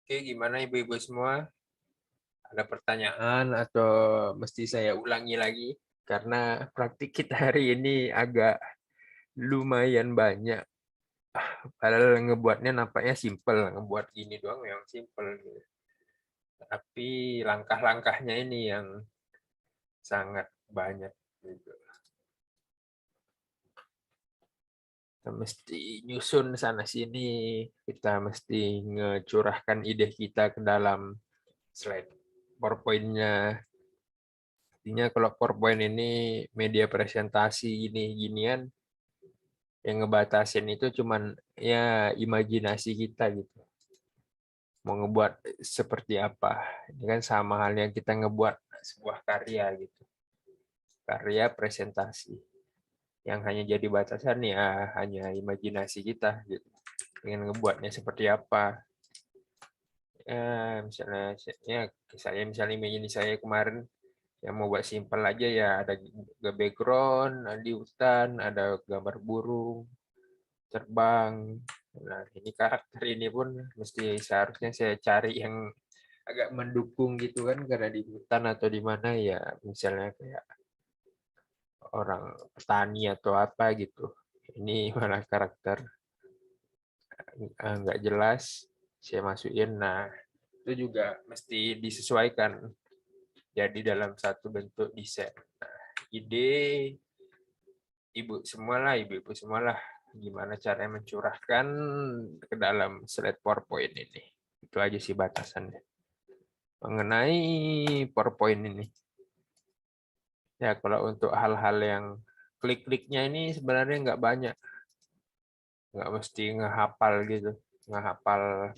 Oke, gimana ibu-ibu semua? Ada pertanyaan atau mesti saya ulangi lagi? Karena praktik kita hari ini agak lumayan banyak. Padahal ngebuatnya nampaknya simple, ngebuat gini doang memang simple. Gitu. Tapi langkah-langkahnya ini yang sangat banyak. Gitu. Kita mesti nyusun sana sini, kita mesti ngecurahkan ide kita ke dalam slide PowerPoint-nya. Artinya kalau PowerPoint ini media presentasi gini-ginian, yang ngebatasin itu cuman ya imajinasi kita gitu. Mau ngebuat seperti apa. Ini kan sama halnya kita ngebuat sebuah karya gitu. Karya presentasi. Yang hanya jadi batasan ya hanya imajinasi kita gitu. Ingin ngebuatnya seperti apa. Ya, misalnya misalnya imajinasi saya kemarin yang mau buat simpel aja ya ada background di hutan, ada gambar burung terbang. Nah, ini karakter ini pun mesti seharusnya saya cari yang agak mendukung gitu kan karena di hutan atau di mana ya misalnya kayak orang petani atau apa gitu. Ini malah karakter nggak jelas saya masukin. Nah, itu juga mesti disesuaikan jadi dalam satu bentuk desain. Nah, ide ibu-ibu semua lah gimana caranya mencurahkan ke dalam slide PowerPoint ini. Itu aja sih batasannya. Mengenai PowerPoint ini. Ya, kalau untuk hal-hal yang klik-kliknya ini sebenarnya nggak banyak. Nggak mesti ngehafal gitu. Ngehafal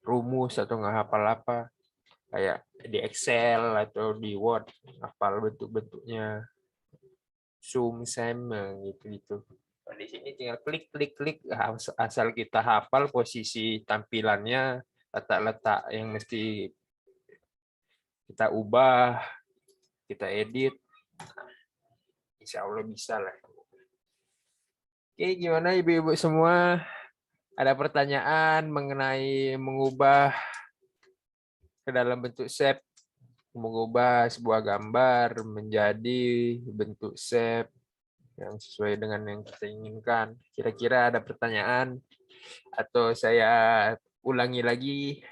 rumus atau ngehafal apa. Kayak di Excel atau di Word. Hafal bentuk-bentuknya. Zoom, sama gitu-gitu. Di sini tinggal klik, klik, klik. Asal kita hafal posisi tampilannya, letak-letak yang mesti kita ubah, kita edit. Insya Allah bisa lah. Oke, gimana ibu-ibu semua? Ada pertanyaan mengenai mengubah ke dalam bentuk shape, mengubah sebuah gambar menjadi bentuk shape yang sesuai dengan yang kita inginkan. Kira-kira ada pertanyaan atau saya ulangi lagi?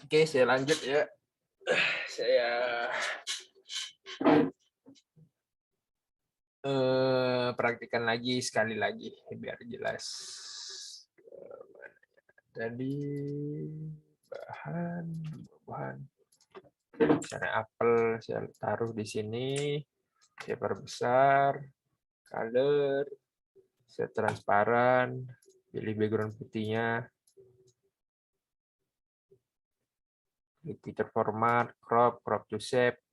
Oke, saya lanjut ya. Saya praktikkan lagi sekali lagi biar jelas. Tadi bahan misalnya apel saya taruh di sini, saya perbesar, color, saya transparan, pilih background putihnya, pilih picture format, crop to shape,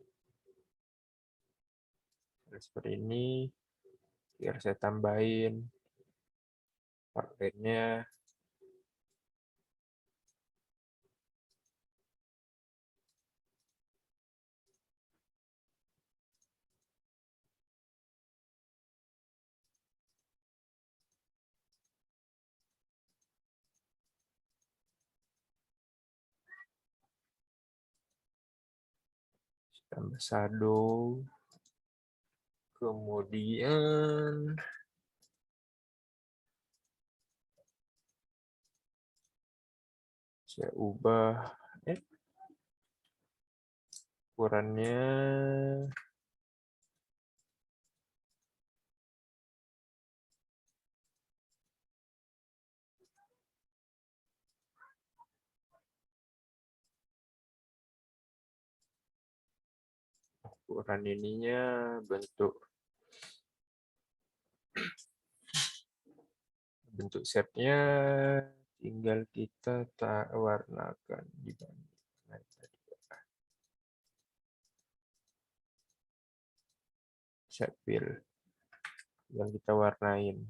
Seperti ini. Biar saya tambahin partnya. Tambah shadow. Kemudian saya ubah ukurannya. Ukuran ininya bentuk shape-nya tinggal kita warnakan di bagian shape fill yang kita warnain.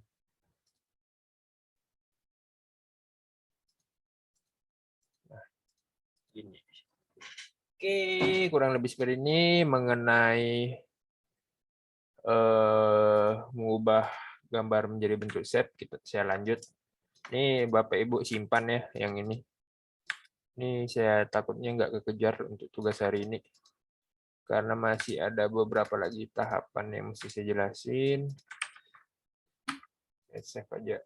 Nah, ini. Oke, kurang lebih seperti ini mengenai mengubah gambar menjadi bentuk shape. Saya lanjut. Ini Bapak Ibu simpan ya yang ini. Ini saya takutnya nggak kekejar untuk tugas hari ini. Karena masih ada beberapa lagi tahapan yang mesti saya jelasin. Save aja.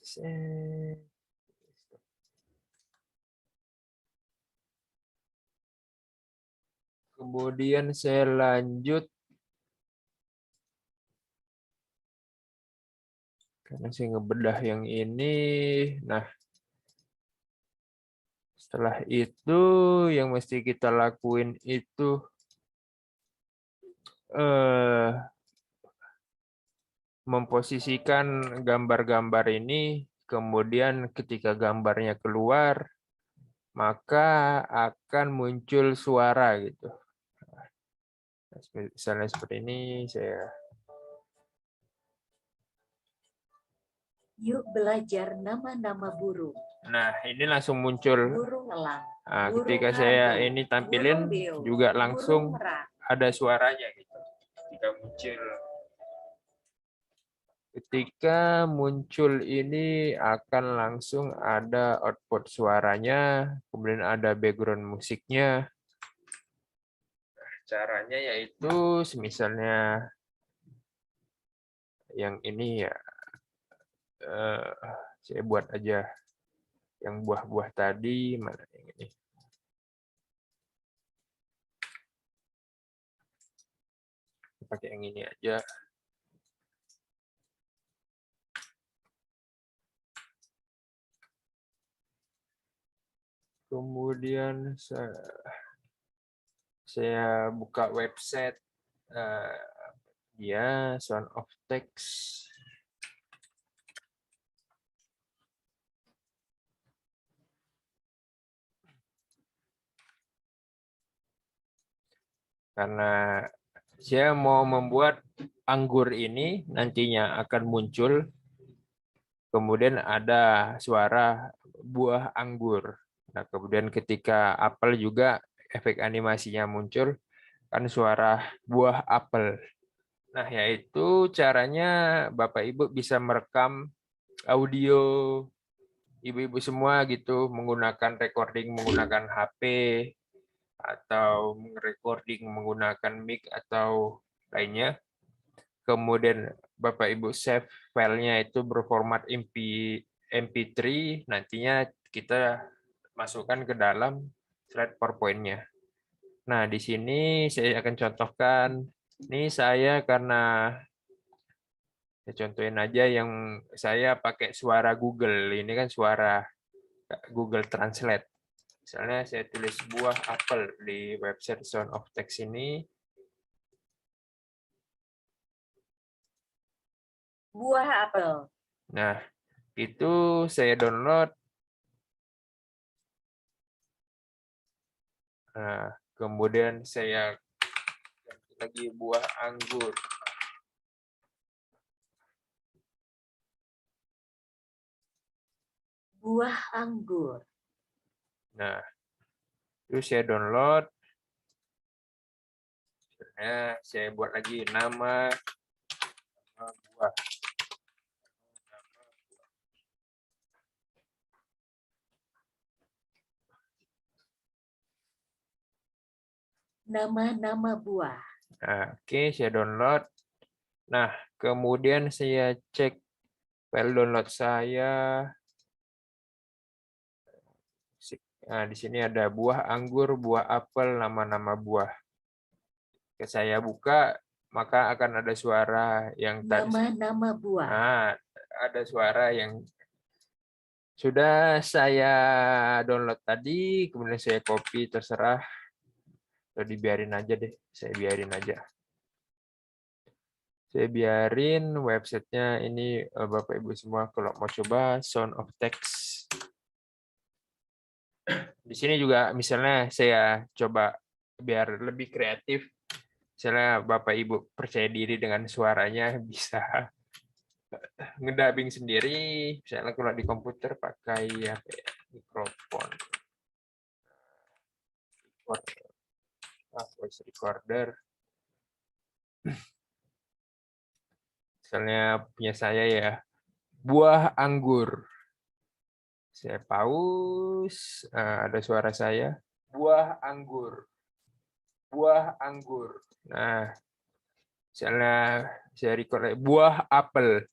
Save. Kemudian saya lanjut. Karena saya ngebedah yang ini. Nah, setelah itu yang mesti kita lakuin itu memposisikan gambar-gambar ini, kemudian ketika gambarnya keluar, maka akan muncul suara gitu. Misalnya seperti ini, saya Yuk belajar nama-nama burung. Nah, ini langsung muncul. Burung elang. Nah, Burung ketika saya hantu, ini tampilin burung beo, juga burung langsung merak. ada suaranya gitu. Ketika muncul ini akan langsung ada output suaranya, kemudian ada background musiknya. Caranya yaitu misalnya yang ini ya, saya buat aja yang buah-buah tadi, mana yang ini. Pakai yang ini aja. Kemudian saya buka website dia Sound of Text. Karena saya mau membuat anggur ini nantinya akan muncul, kemudian ada suara buah anggur. Nah, kemudian ketika apel juga efek animasinya muncul, kan suara buah apel. Nah, yaitu caranya Bapak Ibu bisa merekam audio ibu-ibu semua gitu, menggunakan recording menggunakan HP, atau recording menggunakan mic atau lainnya. Kemudian Bapak Ibu save filenya itu berformat MP3, nantinya kita masukkan ke dalam slide PowerPoint-nya. Nah, di sini saya akan contohkan. Ini saya karena saya contohin aja yang saya pakai suara Google. Ini kan suara Google Translate. Misalnya saya tulis buah apel di website Sound of Text ini. Buah apel. Nah, itu saya download. Nah, kemudian saya ganti lagi buah anggur. Buah anggur. Nah, terus saya download. Nah, saya buat lagi nama buah. Nama-nama buah. Nah, oke, saya download. Nah, kemudian saya cek file download saya. Nah, di sini ada buah anggur, buah apel, nama-nama buah. Ke saya buka, maka akan ada suara yang tadi. Nama-nama buah. Nah, ada suara yang sudah saya download tadi, kemudian saya copy, terserah. Atau dibiarin aja deh, saya biarin aja. Saya biarin websitenya ini, Bapak Ibu semua kalau mau coba Sound of Text. Di sini juga misalnya saya coba biar lebih kreatif. Misalnya Bapak Ibu percaya diri dengan suaranya bisa ngedubbing sendiri. Misalnya kalau di komputer pakai apa ya, mikrofon, voice recorder. Misalnya punya saya ya, buah anggur. Saya pause, ada suara saya, buah anggur, buah anggur. Nah, misalnya saya record lagi, buah apel.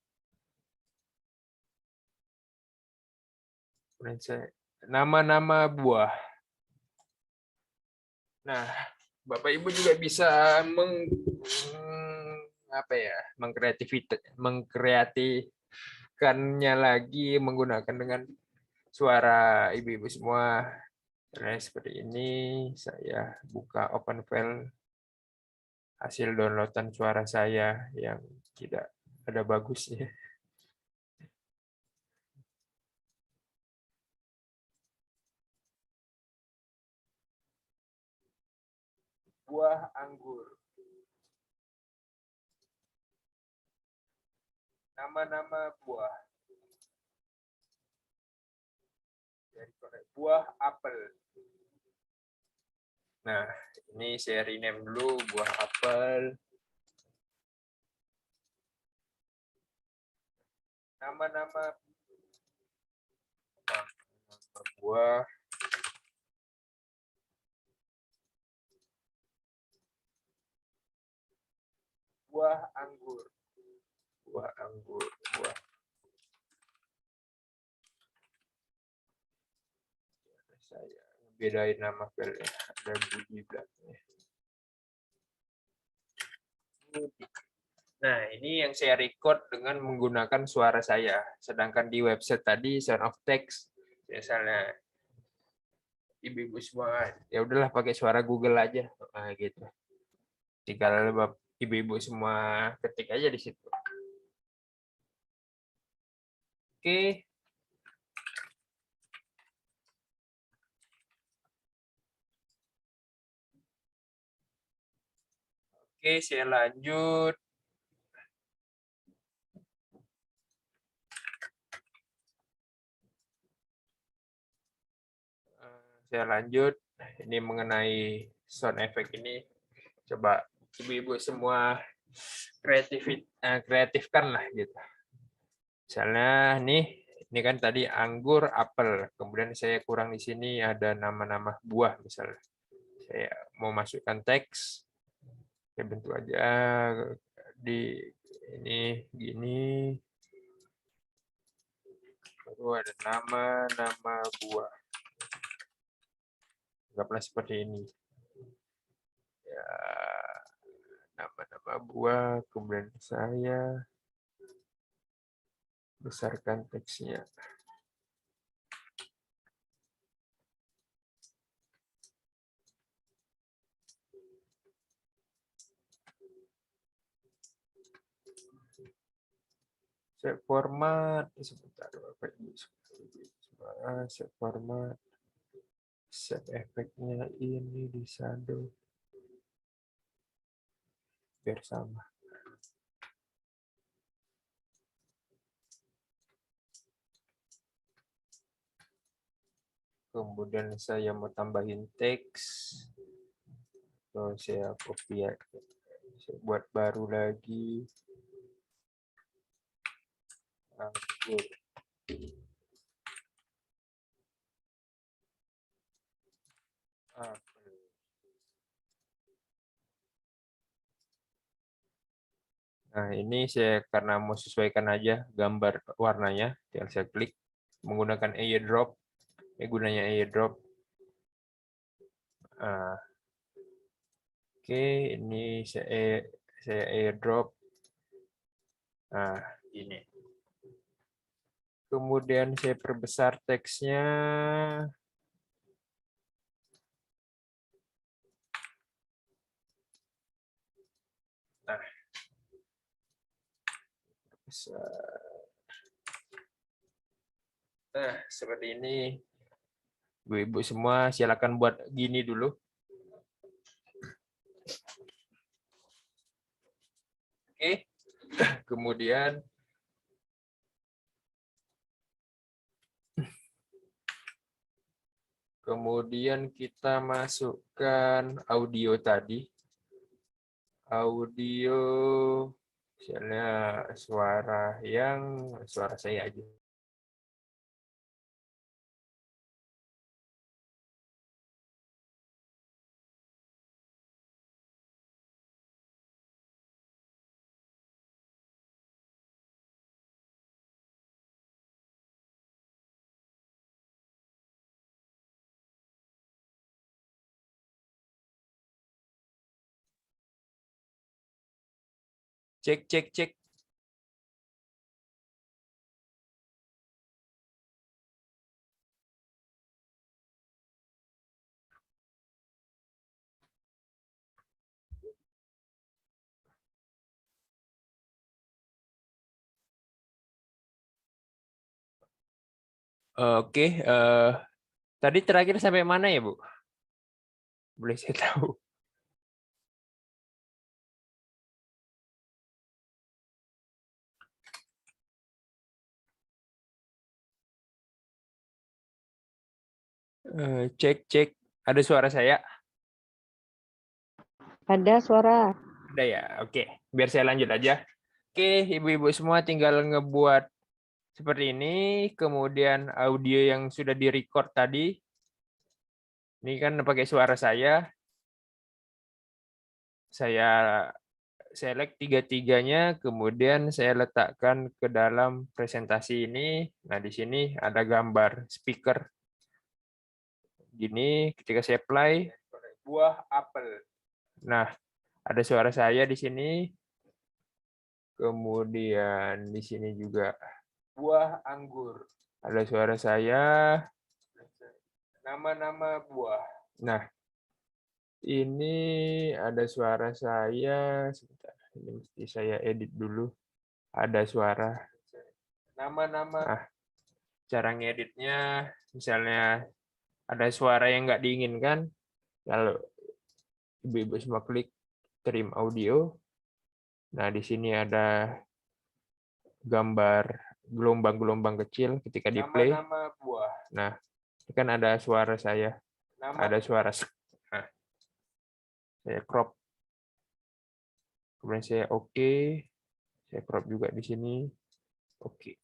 Nama-nama buah. Nah, Bapak Ibu juga bisa mengkreatifkannya lagi menggunakan dengan suara ibu-ibu semua. Nah, seperti ini saya buka open file hasil downloadan suara saya yang tidak ada bagusnya. Buah anggur. Nama-nama buah. Buah apel. Nah, ini saya rename dulu buah apel. Nama-nama buah. Buah anggur. Buah anggur. Buah. Saya bedain nama filenya. Ada Budi belakangnya. Nah, ini yang saya record dengan menggunakan suara saya. Sedangkan di website tadi Sound of Text, misalnya ibu-ibu semua, ya udahlah pakai suara Google aja, gitu. Tinggal ibu-ibu semua ketik aja di situ. Oke. Oke, saya lanjut. Ini mengenai sound effect ini. Coba ibu-ibu semua kreatifkan lah gitu. Misalnya nih, ini kan tadi anggur, apel. Kemudian saya kurang di sini ada nama-nama buah misalnya. Saya mau masukkan teks, saya bentuk aja di ini gini. Lalu ada nama-nama buah. Anggaplah seperti ini. Ya, nama-nama buah, kemudian saya besarkan teksnya. Set format, sebentar Bapak Ibu. Set format, set efeknya ini di shadow. biar sama. Kemudian saya mau tambahin teks. So, saya copy ya. Saya buat baru lagi. Anggur. Apel. Nah, ini saya karena mau sesuaikan aja gambar warnanya, tinggal saya klik menggunakan airdrop. Gunanya airdrop. Nah, oke, ini saya airdrop. Nah, ini. Kemudian saya perbesar teksnya. Nah, besar. Nah, seperti ini. Ibu-ibu semua silakan buat gini dulu. Oke. Kemudian kita masukkan audio tadi. Audio misalnya suara saya aja. Cek, cek, cek. Oke, tadi terakhir sampai mana ya, Bu? Boleh saya tahu? Cek, cek. Ada suara saya? Ada suara. Ada ya? Oke, biar saya lanjut aja. Oke, ibu-ibu semua tinggal ngebuat seperti ini. Kemudian audio yang sudah direcord tadi. Ini kan pakai suara saya. Saya select tiga-tiganya, kemudian saya letakkan ke dalam presentasi ini. Nah, di sini ada gambar speaker. Gini, ketika saya play, buah apel. Nah, ada suara saya di sini. Kemudian di sini juga buah anggur. Ada suara saya. Nama-nama buah. Nah, ini ada suara saya. Sebentar, ini mesti saya edit dulu. Ada suara. Nama-nama. Nah, cara ngeditnya, misalnya ada suara yang nggak diinginkan, kalau ibu-ibu semua klik trim audio. Nah, di sini ada gambar gelombang-gelombang kecil ketika di play. Nama-nama buah. Nah, ini kan ada suara saya. Ada suara. Nah, saya crop. Kemudian saya oke. Saya crop juga di sini. Oke.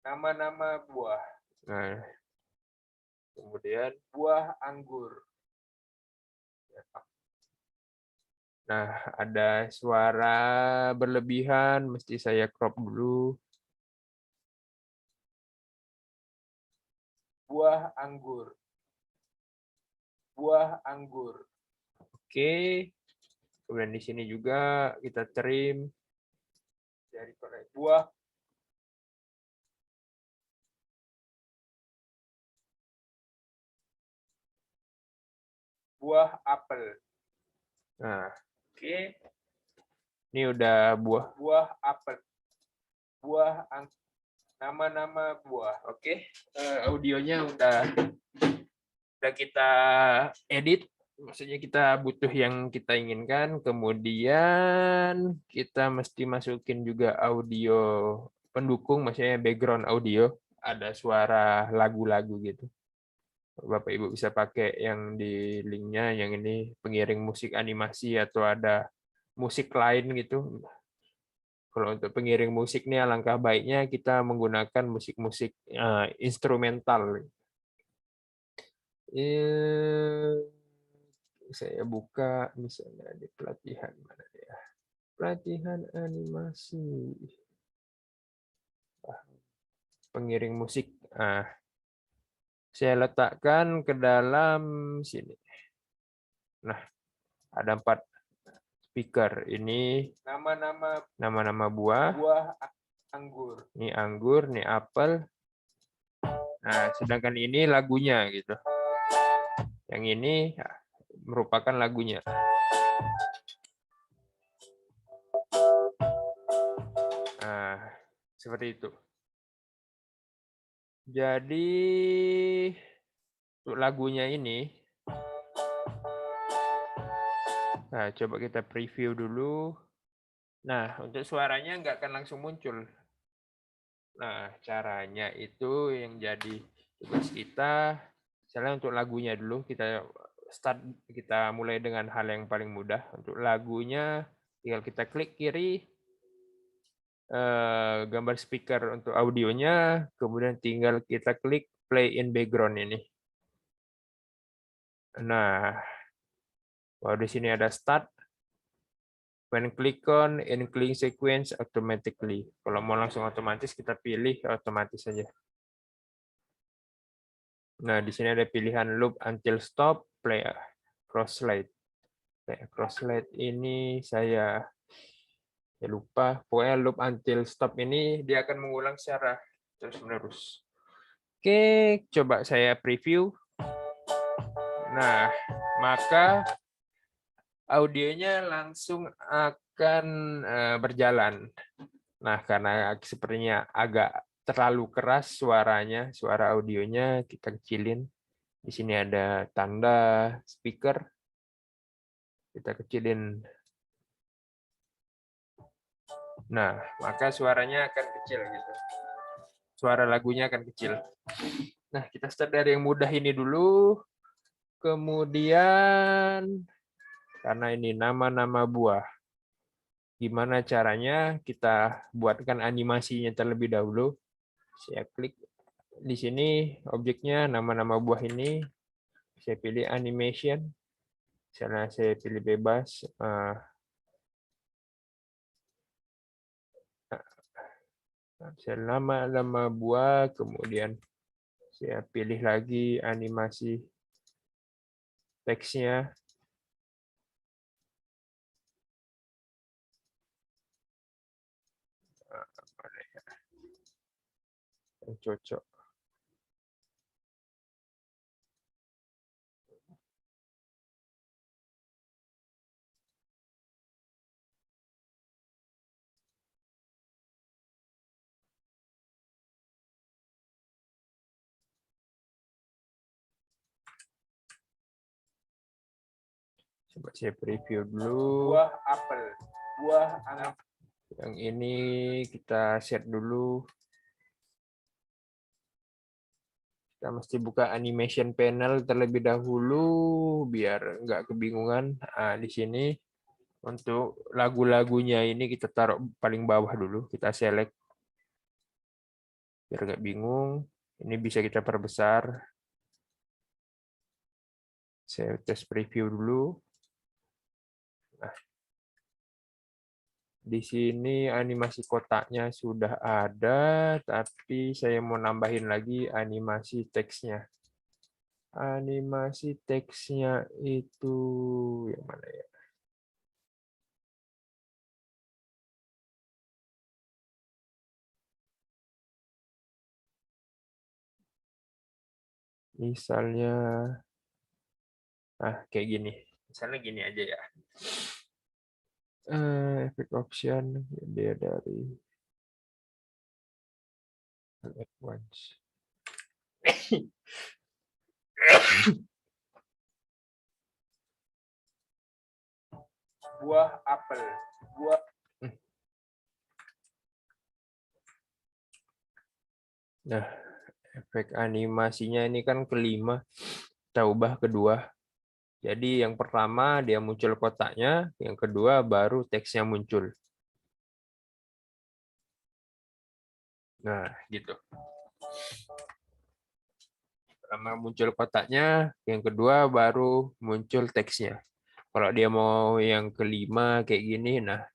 Nama-nama buah. Nah, kemudian buah anggur. Nah, ada suara berlebihan, mesti saya crop dulu. Buah anggur. Buah anggur. Oke. Kemudian di sini juga kita trim dari buah. Buah apel. Nah, oke. Ini udah buah apel. Buah nama-nama buah. Oke. Audionya udah kita edit. maksudnya kita butuh yang kita inginkan, kemudian kita mesti masukin juga audio pendukung, maksudnya background audio, ada suara lagu-lagu gitu. Bapak Ibu bisa pakai yang di linknya, yang ini pengiring musik animasi atau ada musik lain gitu. Kalau untuk pengiring musik nih alangkah baiknya kita menggunakan musik-musik instrumental. Saya buka misalnya di pelatihan mana ya? Pelatihan animasi. Pengiring musik. Saya letakkan ke dalam sini. Nah, ada 4 speaker. Ini nama-nama buah anggur. Ini anggur, ini apel. Nah, sedangkan ini lagunya gitu. Yang ini merupakan lagunya. Nah, seperti itu. Jadi untuk lagunya ini, nah coba kita preview dulu. Nah, untuk suaranya nggak akan langsung muncul. Nah, caranya itu yang jadi tugas kita, misalnya untuk lagunya dulu, kita mulai dengan hal yang paling mudah. Untuk lagunya, tinggal kita klik kiri, gambar speaker untuk audionya, kemudian tinggal kita klik play in background ini. Nah, di sini ada start. When click on include sequence automatically. Kalau mau langsung otomatis kita pilih otomatis saja. Nah, di sini ada pilihan loop until stop, play cross slide. Cross slide ini saya lupa. Pokoknya loop until stop ini dia akan mengulang secara terus-menerus. Oke, coba saya preview. Nah, maka audionya langsung akan berjalan. Nah, karena sepertinya agak terlalu keras suaranya, suara audionya kita kecilin. Di sini ada tanda speaker. Kita kecilin. Nah, maka suaranya akan kecil gitu. Suara lagunya akan kecil. Nah, kita start dari yang mudah ini dulu. Kemudian karena ini nama-nama buah. Gimana caranya kita buatkan animasinya terlebih dahulu. Saya klik di sini objeknya nama-nama buah ini. Saya pilih animation. Misalnya saya pilih bebas. Saya nama-nama buah, kemudian saya pilih lagi animasi teksnya. Yang cocok. Coba saya preview dulu. Buah apel, buah anggur. Yang ini kita set dulu. Kita mesti buka animation panel terlebih dahulu biar nggak kebingungan. Nah, di sini untuk lagu-lagunya ini kita taruh paling bawah dulu. Kita select biar nggak bingung. Ini bisa kita perbesar. Saya tes preview dulu. Nah, di sini animasi kotaknya sudah ada, tapi saya mau nambahin lagi animasi teksnya. Animasi teksnya itu yang mana ya? Misalnya, kayak gini. Misalnya gini aja ya. Efek option dia dari advance. buah apel, buah. Nah, efek animasinya ini kan kelima, kita ubah kedua. Jadi yang pertama dia muncul kotaknya, yang kedua baru teksnya muncul. Nah, gitu. Pertama muncul kotaknya, yang kedua baru muncul teksnya. Kalau dia mau yang kelima kayak gini, nah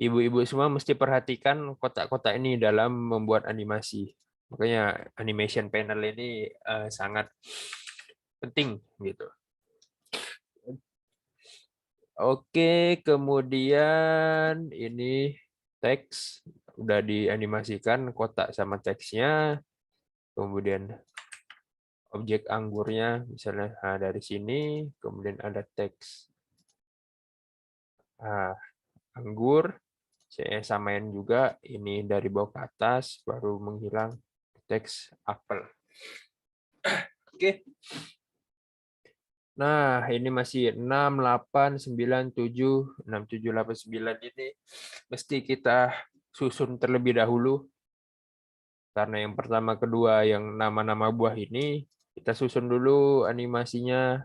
ibu-ibu semua mesti perhatikan kotak-kotak ini dalam membuat animasi. Makanya animation panel ini sangat penting gitu. Oke, kemudian ini teks udah dianimasikan kotak sama teksnya. Kemudian objek anggurnya misalnya dari sini, kemudian ada teks anggur. Saya samain juga ini dari bawah ke atas baru menghilang teks apel. Oke. Nah, ini masih 6, 8, 9, 7, 6, 7, 8, 9 ini mesti kita susun terlebih dahulu. Karena yang pertama, kedua, yang nama-nama buah ini, kita susun dulu animasinya.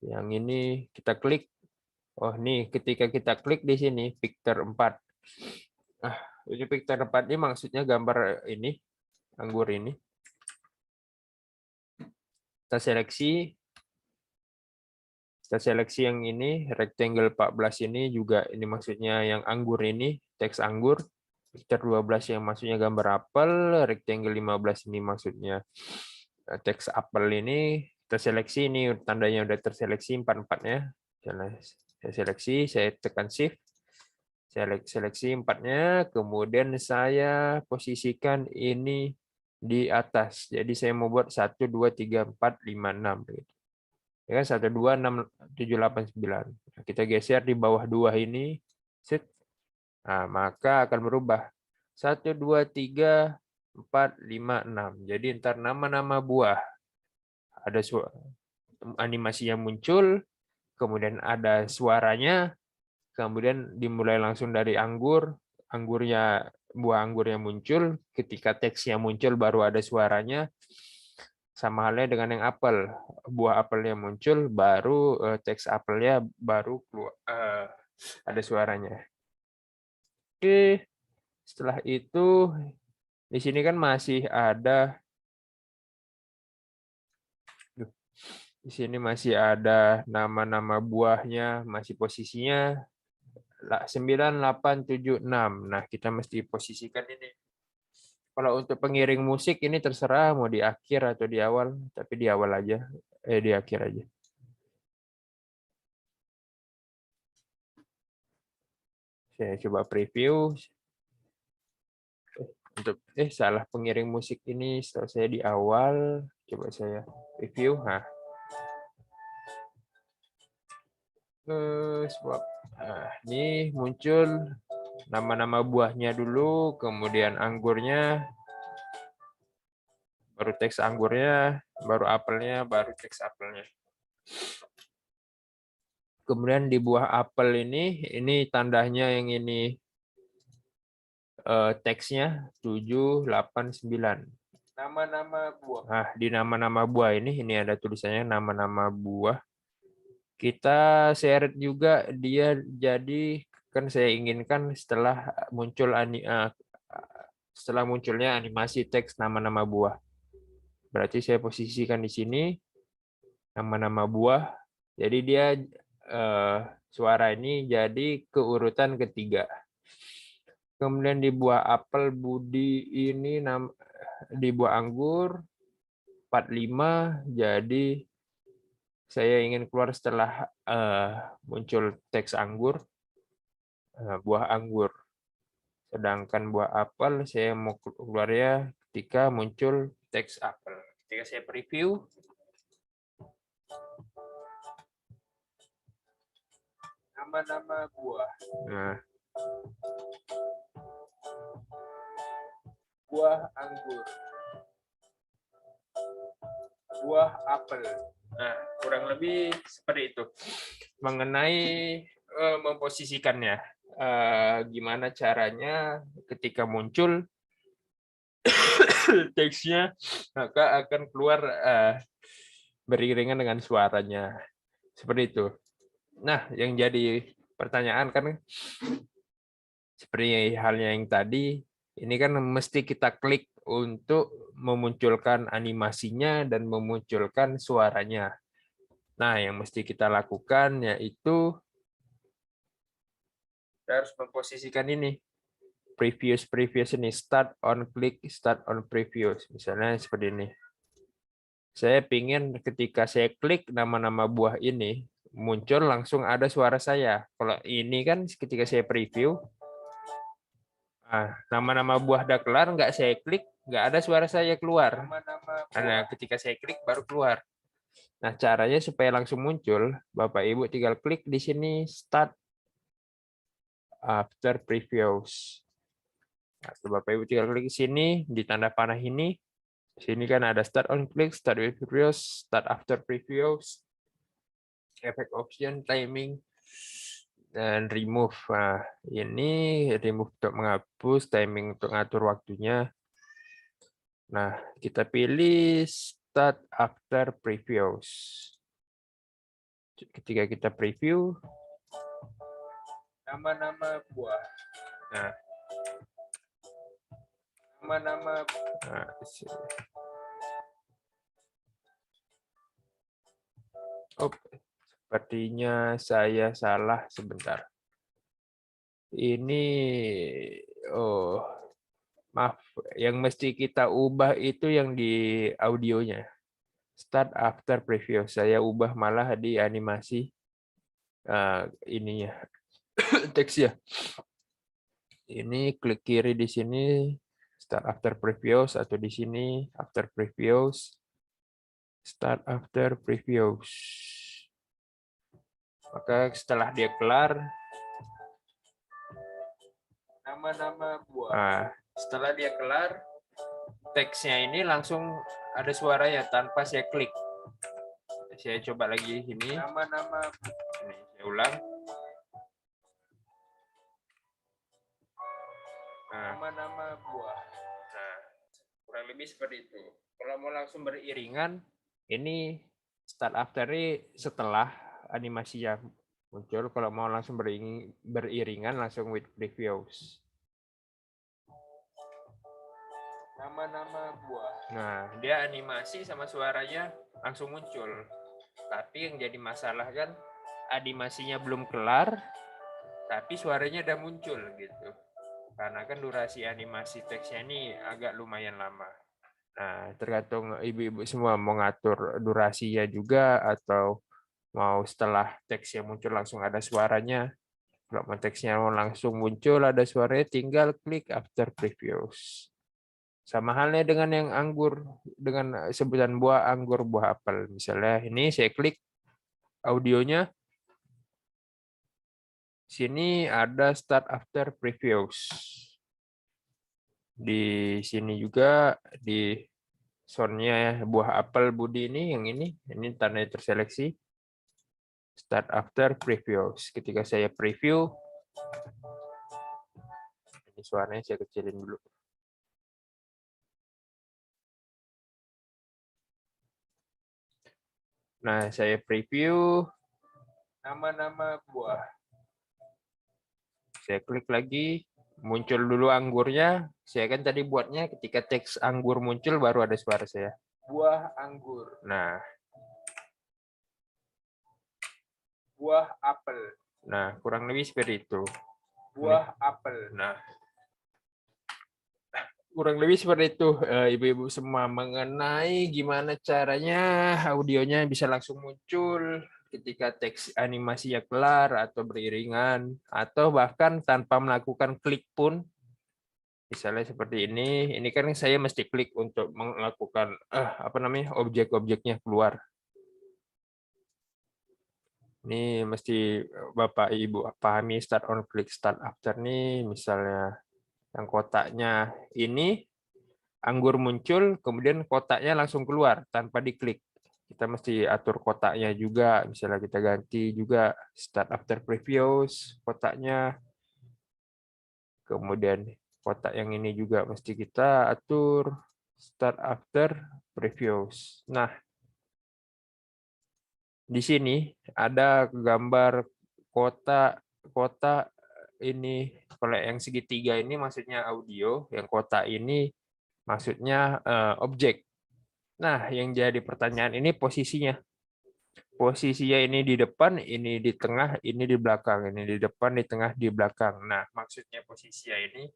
Yang ini kita klik. Oh, nih ketika kita klik di sini, picture 4. Ini picture 4 ini maksudnya gambar ini, anggur ini. Kita seleksi. Kita seleksi yang ini, rectangle 14 ini juga ini maksudnya yang anggur ini, teks anggur. Picture 12 yang maksudnya gambar apel, rectangle 15 ini maksudnya teks apel ini. Kita seleksi ini tandanya udah terseleksi 4-4-nya. Saya seleksi, saya tekan shift. Saya seleksi 4-nya, kemudian saya posisikan ini di atas. Jadi saya mau buat 1, 2, 3, 4, 5, 6 gitu. Ya kan 1, 2, 6, 7, 8, 9. Nah, kita geser di bawah 2 ini. Set. Nah, maka akan berubah. 1, 2, 3, 4, 5, 6. Jadi ntar nama-nama buah. Ada animasi yang muncul, kemudian ada suaranya, kemudian dimulai langsung dari anggur. Buah anggur yang muncul. Ketika teksnya muncul baru ada suaranya. Sama halnya dengan yang apel, buah apelnya muncul, baru teks apelnya baru keluar, ada suaranya. Oke, setelah itu di sini kan masih ada, di sini masih ada nama-nama buahnya, masih posisinya 9, 8, 7, 6. Nah, kita mesti posisikan ini. Kalau untuk pengiring musik ini terserah mau di akhir atau di awal, tapi di awal aja, di akhir aja. Saya coba preview. Untuk salah pengiring musik ini setahu saya di awal. Coba saya preview. Nah, ini muncul nama-nama buahnya dulu, kemudian anggurnya, baru teks anggurnya, baru apelnya, baru teks apelnya. Kemudian di buah apel ini tandanya yang ini teksnya 7, 8, 9. Nama-nama buah. Nah, di nama-nama buah ini ada tulisannya nama-nama buah. Kita share juga dia jadi kan saya inginkan setelah munculnya animasi teks nama-nama buah. Berarti saya posisikan di sini nama-nama buah. Jadi dia suara ini jadi keurutan ketiga. Kemudian di buah apel Budi ini di buah anggur 45, jadi saya ingin keluar setelah muncul teks anggur, buah anggur. Sedangkan buah apel saya mau keluarnya ketika muncul teks apel. Ketika saya preview, nama-nama buah. Nah, buah anggur, buah apel. Nah, kurang lebih seperti itu. Mengenai memposisikannya. Gimana caranya ketika muncul teksnya maka akan keluar beriringan dengan suaranya. Seperti itu. Nah, yang jadi pertanyaan kan seperti halnya yang tadi, ini kan mesti kita klik untuk memunculkan animasinya dan memunculkan suaranya. Nah, yang mesti kita lakukan yaitu kita harus memposisikan ini. Previous ini, start on previous. Misalnya seperti ini. Saya ingin ketika saya klik nama-nama buah ini, muncul langsung ada suara saya. Kalau ini kan ketika saya preview, nama-nama buah udah kelar, nggak saya klik, nggak ada suara saya keluar. Karena ketika saya klik baru keluar. Nah, caranya supaya langsung muncul, Bapak Ibu tinggal klik di sini start after previews. Nah, Bapak Ibu tinggal klik di sini di tanda panah ini. Sini kan ada start on click, start with previews, start after previews, effect option, timing, dan remove. Nah, ini remove untuk menghapus, timing untuk ngatur waktunya. Nah, kita pilih start after previews. Ketika kita preview, nama-nama buah. Nah, nama-nama. Nah, sepertinya saya salah sebentar. Ini, maaf, yang mesti kita ubah itu yang di audionya. Start after preview. Saya ubah malah di animasi ininya teks ya. Ini klik kiri di sini start after previews atau di sini after previews. Start after previews. Maka setelah dia kelar, nama-nama buah. Nah, setelah dia kelar, teksnya ini langsung ada suaranya tanpa saya klik. Saya coba lagi ini. Nama-nama. Ini saya ulang. Nama-nama buah. Nah, kurang lebih seperti itu. Kalau mau langsung beriringan, ini start after setelah animasinya muncul. Kalau mau langsung beriringan, langsung with previews. Nama-nama buah. Nah, dia animasi sama suaranya langsung muncul. Tapi yang jadi masalah kan animasinya belum kelar, tapi suaranya udah muncul gitu. Karena kan durasi animasi teksnya ini agak lumayan lama. Nah, tergantung ibu-ibu semua mau ngatur durasinya juga atau mau setelah teksnya muncul langsung ada suaranya. Kalau mau teksnya mau langsung muncul ada suaranya, tinggal klik after previews. Sama halnya dengan yang anggur, dengan sebutan buah anggur, buah apel. Misalnya ini saya klik audionya. Sini ada start after previews. Di sini juga di soundnya buah apel Budi ini, yang ini tanda terseleksi. Start after previews. Ketika saya preview, ini suaranya saya kecilin dulu. Nah, saya preview nama-nama buah. Saya klik lagi, muncul dulu anggurnya. Saya kan tadi buatnya ketika teks anggur muncul baru ada suara saya. Buah anggur. Nah, buah apel. Nah, kurang lebih seperti itu. Buah apel. Nah, kurang lebih seperti itu, ibu-ibu semua, mengenai gimana caranya audionya bisa langsung muncul ketika teks animasinya kelar atau beriringan, atau bahkan tanpa melakukan klik pun. Misalnya seperti ini kan saya mesti klik untuk melakukan objek-objeknya keluar. Ini mesti Bapak Ibu pahami start on click start after nih, misalnya yang kotaknya ini anggur muncul, kemudian kotaknya langsung keluar tanpa diklik. kita mesti atur kotaknya juga. Misalnya kita ganti juga start after previous kotaknya. Kemudian kotak yang ini juga mesti kita atur start after previous. Nah, di sini ada gambar kotak ini. Kalau yang segitiga ini maksudnya audio, yang kotak ini maksudnya objek. Nah, yang jadi pertanyaan ini posisinya. Posisinya ini di depan, ini di tengah, ini di belakang, ini di depan, di tengah, di belakang. Nah, maksudnya posisinya ini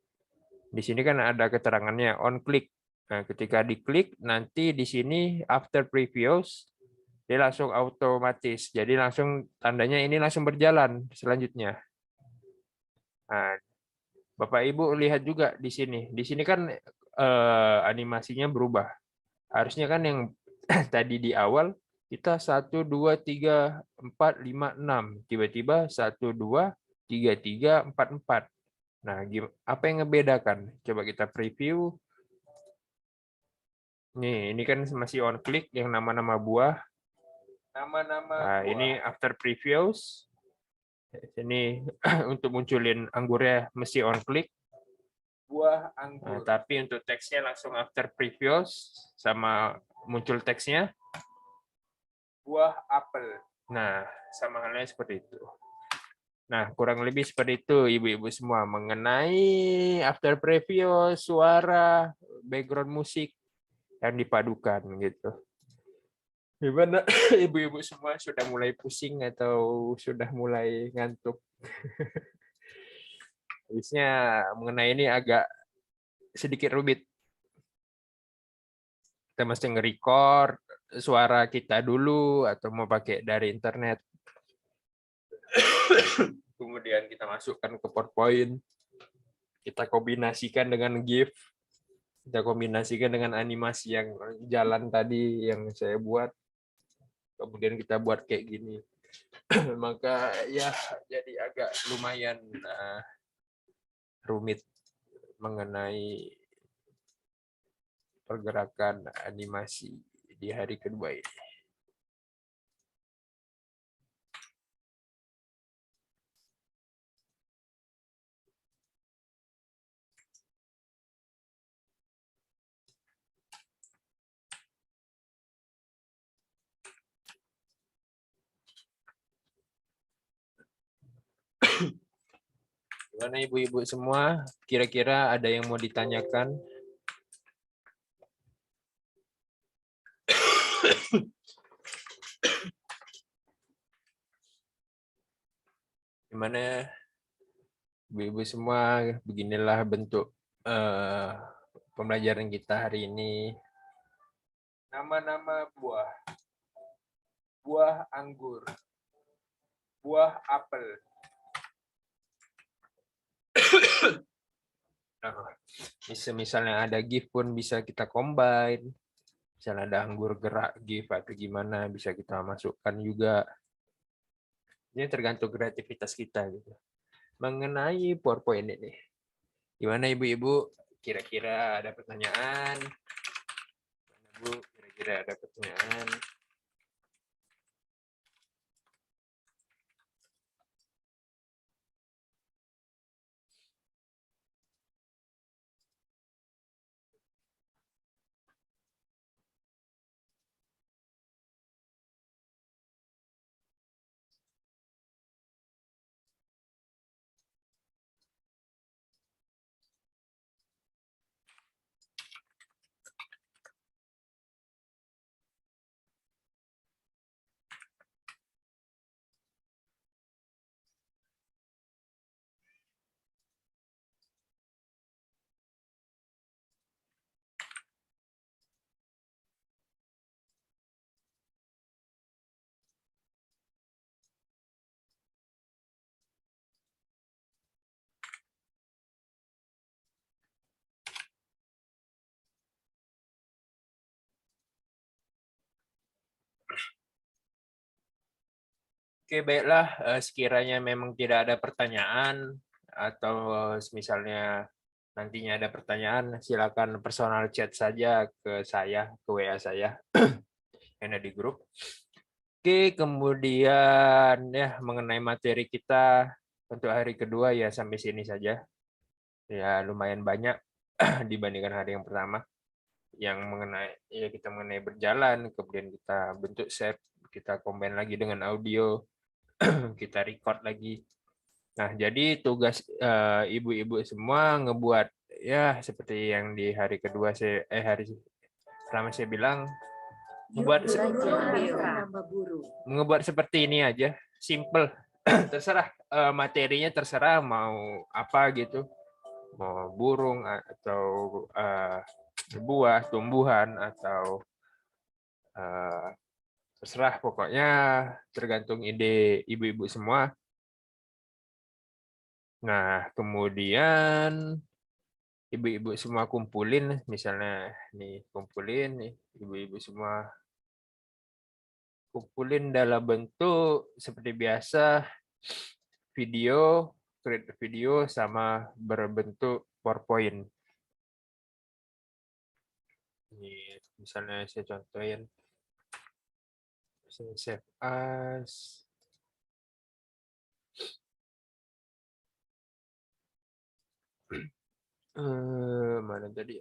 di sini kan ada keterangannya on click. Nah, ketika diklik nanti di sini after previous dia langsung otomatis. Jadi langsung tandanya ini langsung berjalan selanjutnya. Nah, Bapak Ibu lihat juga di sini. Di sini kan animasinya berubah. Harusnya kan yang tadi di awal kita 1 2 3 4 5 6, tiba-tiba 1 2 3 3 4 4. Nah, apa yang ngebedakan? Coba kita preview. Nih, ini kan masih on click yang nama-nama buah. Nah, ini after previews. Ini untuk munculin anggurnya mesti on click. Buah anggur. Nah, tapi untuk teksnya langsung after previews sama muncul teksnya buah apel. Nah, sama halnya seperti itu. Nah, kurang lebih seperti itu ibu-ibu semua mengenai after preview, suara, background musik yang dipadukan gitu. Gimana ibu-ibu semua sudah mulai pusing atau sudah mulai ngantuk? Habisnya mengenai ini agak sedikit rumit. Kita mesti nge-record suara kita dulu atau mau pakai dari internet. Kemudian kita masukkan ke PowerPoint. Kita kombinasikan dengan GIF. Kita kombinasikan dengan animasi yang jalan tadi yang saya buat. Kemudian kita buat kayak gini. Maka ya jadi agak lumayan rumit mengenai pergerakan animasi di hari kedua ini. Gimana ibu-ibu semua? Kira-kira ada yang mau ditanyakan? Gimana ibu-ibu semua? Beginilah bentuk pembelajaran kita hari ini. Nama-nama buah. Buah anggur. Buah apel. Nah, misalnya ada GIF pun bisa kita combine. Misalnya ada anggur gerak GIF atau gimana bisa kita masukkan juga. Ini tergantung kreativitas kita gitu. Mengenai PowerPoint ini. Gimana ibu-ibu? Kira-kira ada pertanyaan? Bu, kira-kira ada pertanyaan? Oke, baiklah. Sekiranya memang tidak ada pertanyaan atau misalnya nantinya ada pertanyaan, silakan personal chat saja ke saya, ke WA saya. Enak di grup. Oke, kemudian ya mengenai materi kita untuk hari kedua ya sampai sini saja. Ya lumayan banyak dibandingkan hari yang pertama. Yang mengenai ya kita mengenai berjalan, kemudian kita bentuk shape, kita combine lagi dengan audio, kita record lagi. Nah, jadi tugas ibu-ibu semua ngebuat ya seperti yang di hari kedua hari pertama saya bilang Yuk ngebuat belajar menambah burung. ngebuat seperti ini aja, simple. Terserah materinya terserah mau apa gitu. Mau burung atau buah, tumbuhan atau terserah pokoknya tergantung ide ibu-ibu semua. Nah, kemudian ibu-ibu semua kumpulin, misalnya nih kumpulin nih ibu-ibu semua kumpulin dalam bentuk seperti biasa video, create video sama berbentuk PowerPoint. Ini misalnya saya contohin, saya save as. Mana tadi?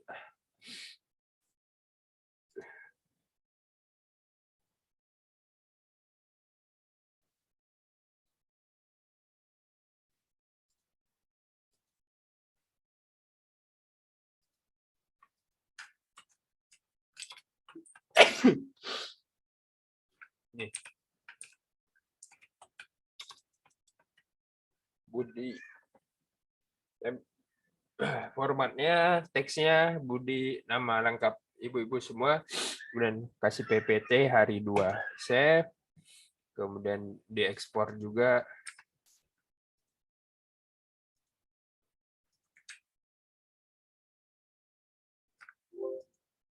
Nih. Budi. Formatnya, teksnya Budi, nama lengkap ibu-ibu semua, kemudian kasih PPT hari 2, save, kemudian diekspor juga.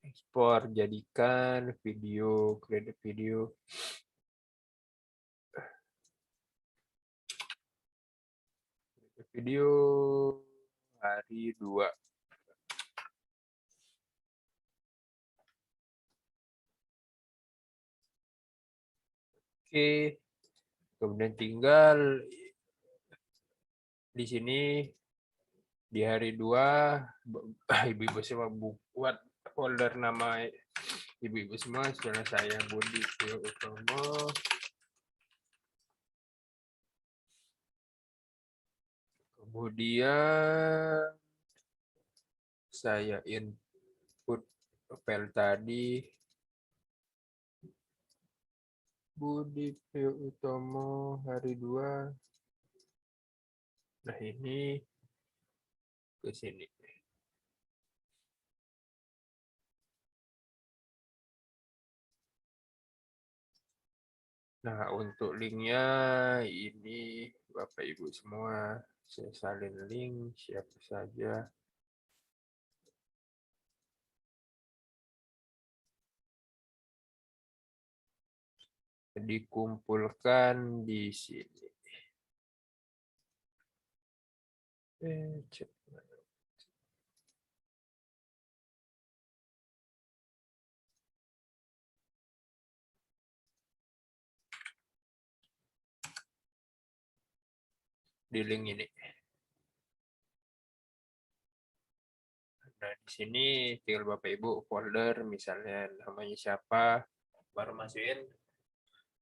Ekspor, jadikan video, create video. Video hari 2. Oke, kemudian tinggal di sini di hari 2 ibu-ibu semua buat folder nama ibu-ibu semua, misalnya saya Budi Tio Utomo. Kemudian saya input file tadi Budi Tio Utomo hari 2. Nah, ini ke sini. Nah, untuk linknya ini Bapak Ibu semua, saya salin link siapa saja. Dikumpulkan di sini. Cek. Di link ini. Nah, di sini tinggal Bapak Ibu folder, misalnya namanya siapa, baru masukin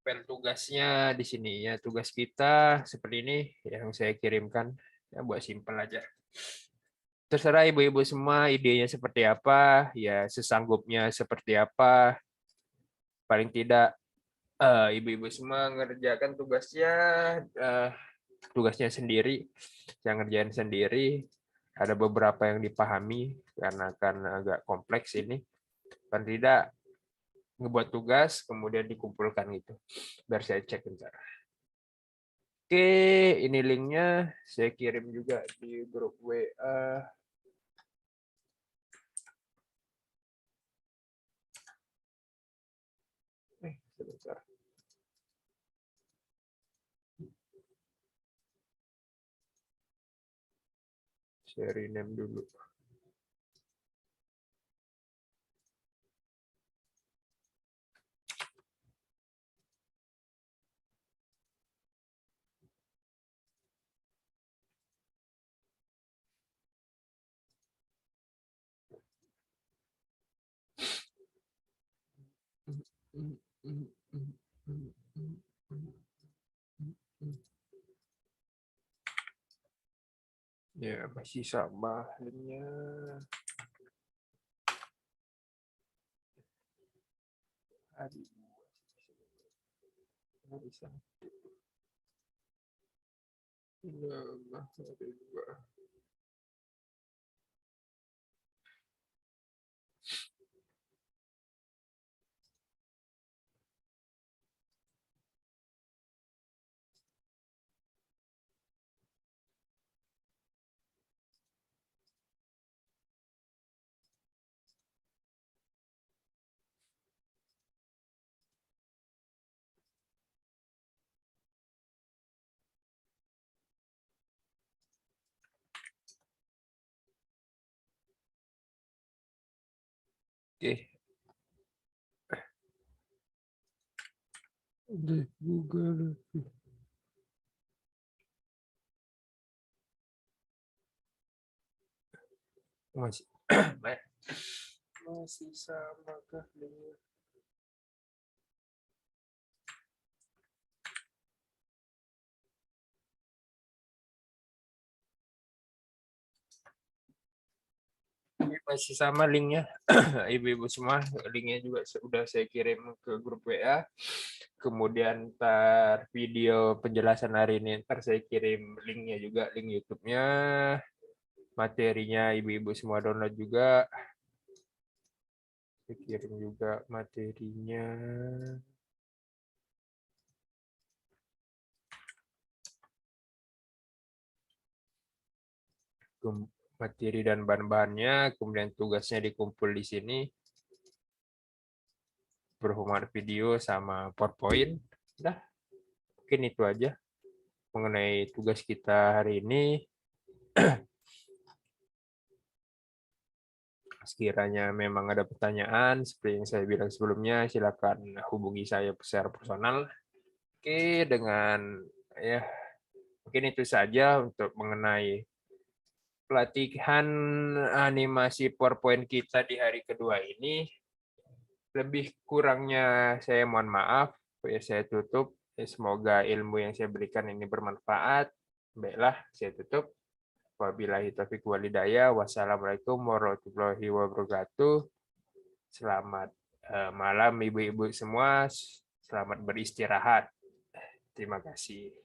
file tugasnya di sini ya. Tugas kita seperti ini yang saya kirimkan. Ya, buat simpel aja. Terserah ibu-ibu semua idenya seperti apa, ya sesanggupnya seperti apa. Paling tidak ibu-ibu semua ngerjakan tugasnya sendiri, yang ngerjain sendiri. Ada beberapa yang dipahami karena kan agak kompleks ini. Paling tidak ngebuat tugas kemudian dikumpulkan gitu. Biar saya cek bentar. Oke, ini linknya saya kirim juga di grup WA. Sebentar. Saya rename dulu. Ya, masih sama linknya. Hari Sabtu. Nama hari 2. Oke. Udah buka lagi. Masih masih sama kah linknya? Ini masih sama linknya. Ibu-ibu semua, linknya juga sudah saya kirim ke grup WA. Kemudian ntar video penjelasan hari ini ntar saya kirim linknya juga, link YouTube-nya. Materinya ibu-ibu semua download juga. Saya kirim juga materinya. Materi dan bahan-bahannya, kemudian tugasnya dikumpul di sini. Berhubungan video sama PowerPoint. Udah, mungkin itu aja mengenai tugas kita hari ini. Sekiranya memang ada pertanyaan, seperti yang saya bilang sebelumnya, silakan hubungi saya secara personal. Oke, dengan ya mungkin itu saja untuk mengenai pelatihan animasi PowerPoint kita di hari kedua ini. Lebih kurangnya saya mohon maaf, ya saya tutup. Semoga ilmu yang saya berikan ini bermanfaat. Baiklah, saya tutup. Wabillahi taufiq wal hidayah. Wassalamualaikum warahmatullahi wabarakatuh. Selamat malam ibu-ibu semua. Selamat beristirahat. Terima kasih.